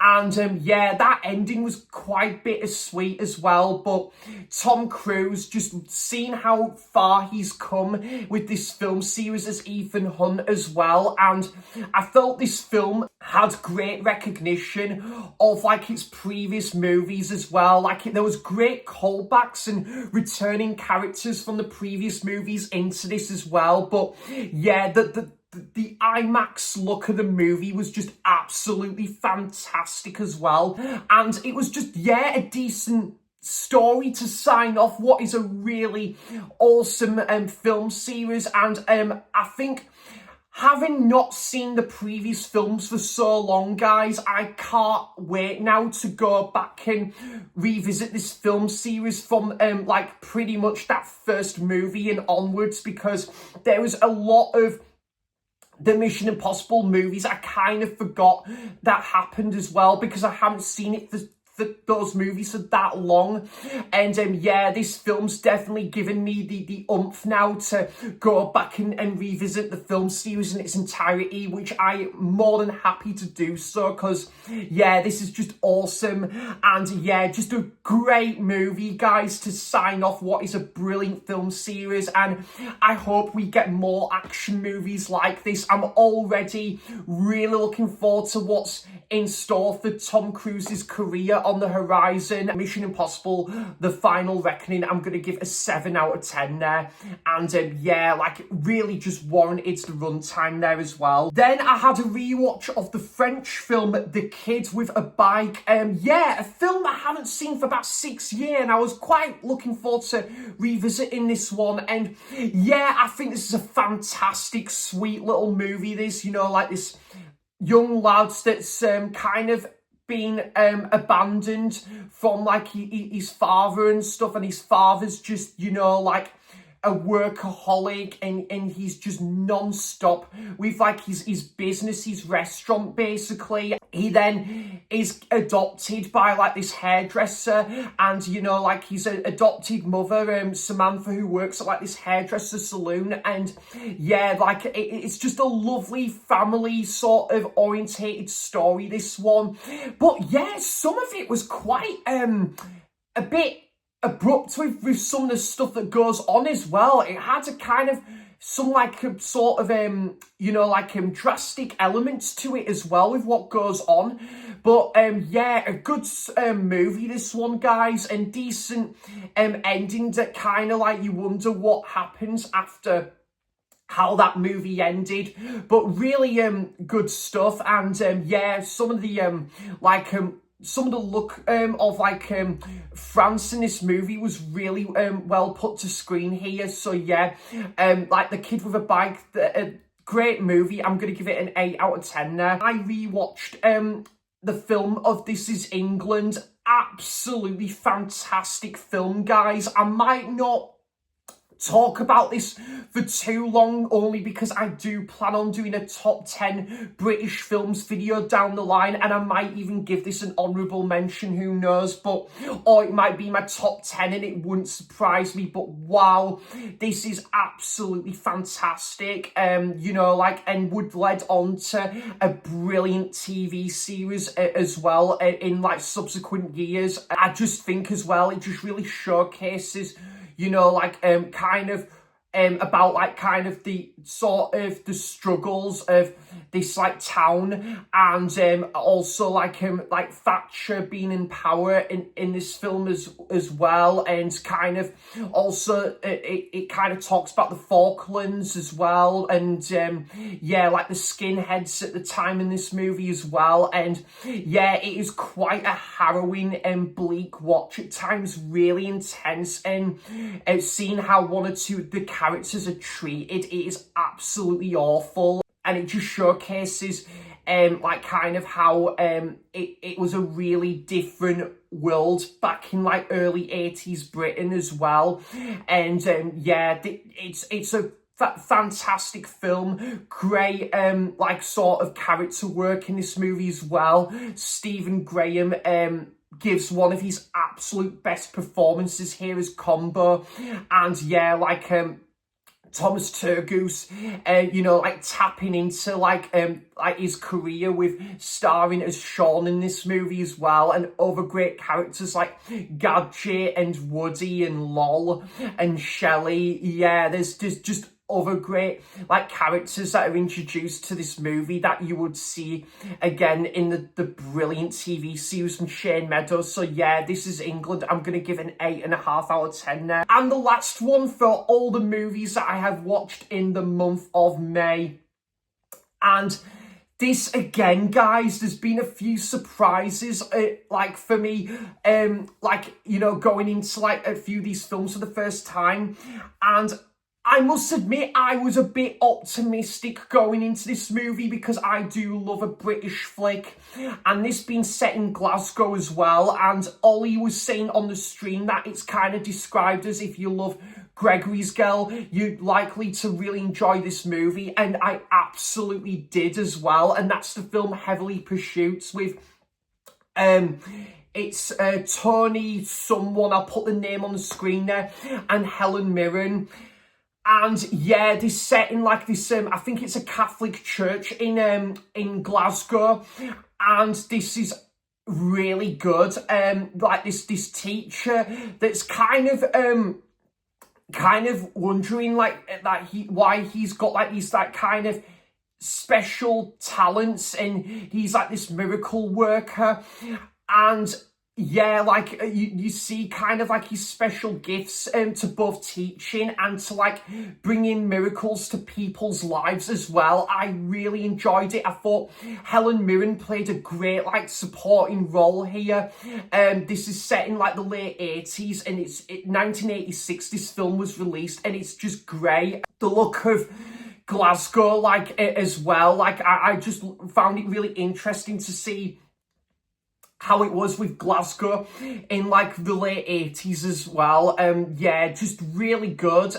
And that ending was quite bittersweet as well. But Tom Cruise, just seeing how far he's come with this film series as Ethan Hunt as well. And I felt this film had great recognition of its previous movies as well. There was great callbacks and returning characters from the previous movies into this as well. But yeah, the IMAX look of the movie was just absolutely fantastic as well. And it was just, a decent story to sign off what is a really awesome film series. And I think, having not seen the previous films for so long, guys, I can't wait now to go back and revisit this film series from pretty much that first movie and onwards, because there was a lot of the Mission Impossible movies I kind of forgot that happened as well, because I haven't seen it for those movies for that long. And this film's definitely given me the oomph now to go back and revisit the film series in its entirety, which I'm more than happy to do so, because this is just awesome. And just a great movie, guys, to sign off what is a brilliant film series. And I hope we get more action movies like this. I'm already really looking forward to what's in store for Tom Cruise's career on the horizon. Mission Impossible, The Final Reckoning, I'm going to give a 7 out of 10 there. And really just warranted the runtime there as well. Then I had a rewatch of the French film The Kid with a Bike. A film I haven't seen for about 6 years, and I was quite looking forward to revisiting this one. And I think this is a fantastic, sweet little movie. This, this young lads that's kind of been abandoned from his father and stuff, and his father's just a workaholic, and he's just non-stop with his business, his restaurant basically. He then is adopted by this hairdresser, and his adopted mother, Samantha, who works at this hairdresser saloon. And it's just a lovely family sort of orientated story, this one. But some of it was quite a bit abrupt with some of the stuff that goes on as well. It had a kind of some drastic elements to it as well with what goes on. But a good movie, this one, guys, and decent ending that kind of you wonder what happens after how that movie ended. But really good stuff. And some of the some of the look of France in this movie was really well put to screen here. So The Kid with a Bike, a great movie. I'm gonna give it an 8 out of 10 there. I rewatched the film of This Is England. Absolutely fantastic film, guys. I might not talk about this for too long, only because I do plan on doing a top 10 British films video down the line, and I might even give this an honourable mention, who knows, or it might be my top 10 and it wouldn't surprise me. But wow, this is absolutely fantastic, and would lead on to a brilliant TV series as well in subsequent years. I just think as well, it just really showcases kind of about like kind of the sort of the struggles of this like town, and also like Thatcher being in power in this film as well, and kind of also it kind of talks about the Falklands as well, and yeah, like the skinheads at the time in this movie as well. And yeah, it is quite a harrowing and bleak watch at times, really intense, and seeing how one or two of the characters are treated, it is absolutely awful. And it just showcases like kind of how it was a really different world back in like early 80s Britain as well. And yeah, it's a fantastic film. Great like sort of character work in this movie as well. Stephen Graham gives one of his absolute best performances here as Combo. And yeah, like Thomas Turgoose, you know, like tapping into like his career with starring as Sean in this movie as well, and other great characters like Gadget and Woody and Lol and Shelley. Yeah, there's just other great like characters that are introduced to this movie that you would see again in the brilliant TV series from Shane Meadows. So yeah, this is England. I'm gonna give an 8.5 out of 10 there. And the last one for all the movies that I have watched in the month of May. And this again, guys, there's been a few surprises like for me, like, you know, going into like a few of these films for the first time. And I must admit, I was a bit optimistic going into this movie because I do love a British flick, and this being set in Glasgow as well. And Ollie was saying on the stream that it's kind of described as if you love Gregory's Girl, you're likely to really enjoy this movie, and I absolutely did as well. And that's the film Heavenly Pursuits with it's Tony someone, I'll put the name on the screen there, and Helen Mirren. And yeah, this set in like this, I think it's a Catholic church in Glasgow, and this is really good. Like this teacher that's kind of wondering like that why he's got like these like kind of special talents, and he's like this miracle worker. And yeah, like you see kind of like his special gifts to both teaching and to like bringing miracles to people's lives as well. I really enjoyed it. I thought Helen Mirren played a great like supporting role here. This is set in like the late 80s, and it's 1986 this film was released, and it's just great. The look of Glasgow like as well, like I just found it really interesting to see how it was with Glasgow in like the late 80s as well. Yeah, just really good.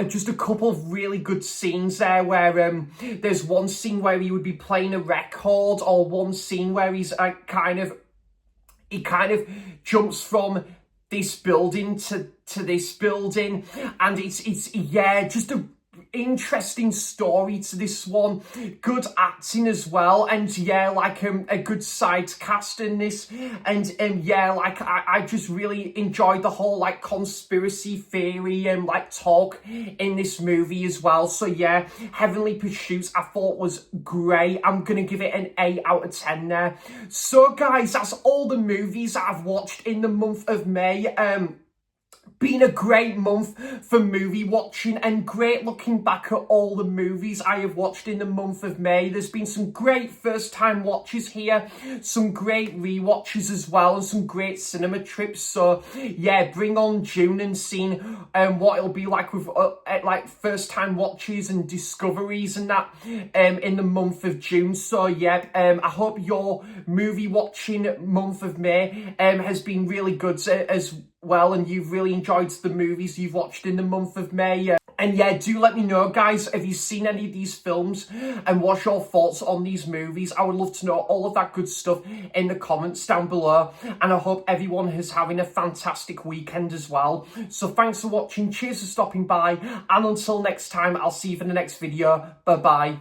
Just a couple of really good scenes there where there's one scene where he would be playing a record, or one scene where he's he kind of jumps from this building to this building, and it's yeah, just a interesting story to this one. Good acting as well, and yeah, like a good side cast in this, and yeah, like I just really enjoyed the whole like conspiracy theory and like talk in this movie as well. So yeah, Heavenly Pursuits I thought was great. I'm gonna give it an 8 out of 10 there. So guys, that's all the movies that I've watched in the month of May. Been a great month for movie watching, and great looking back at all the movies I have watched in the month of May. There's been some great first time watches here, some great rewatches as well, and some great cinema trips. So yeah, bring on June and seeing what it'll be like with like first time watches and discoveries and that in the month of June. So yeah, I hope your movie watching month of May has been really good as well, and you've really enjoyed the movies you've watched in the month of May. And yeah, do let me know, guys, have you seen any of these films and what's your thoughts on these movies? I would love to know all of that good stuff in the comments down below, and I hope everyone is having a fantastic weekend as well. So thanks for watching, cheers for stopping by, and until next time, I'll see you for the next video. Bye bye.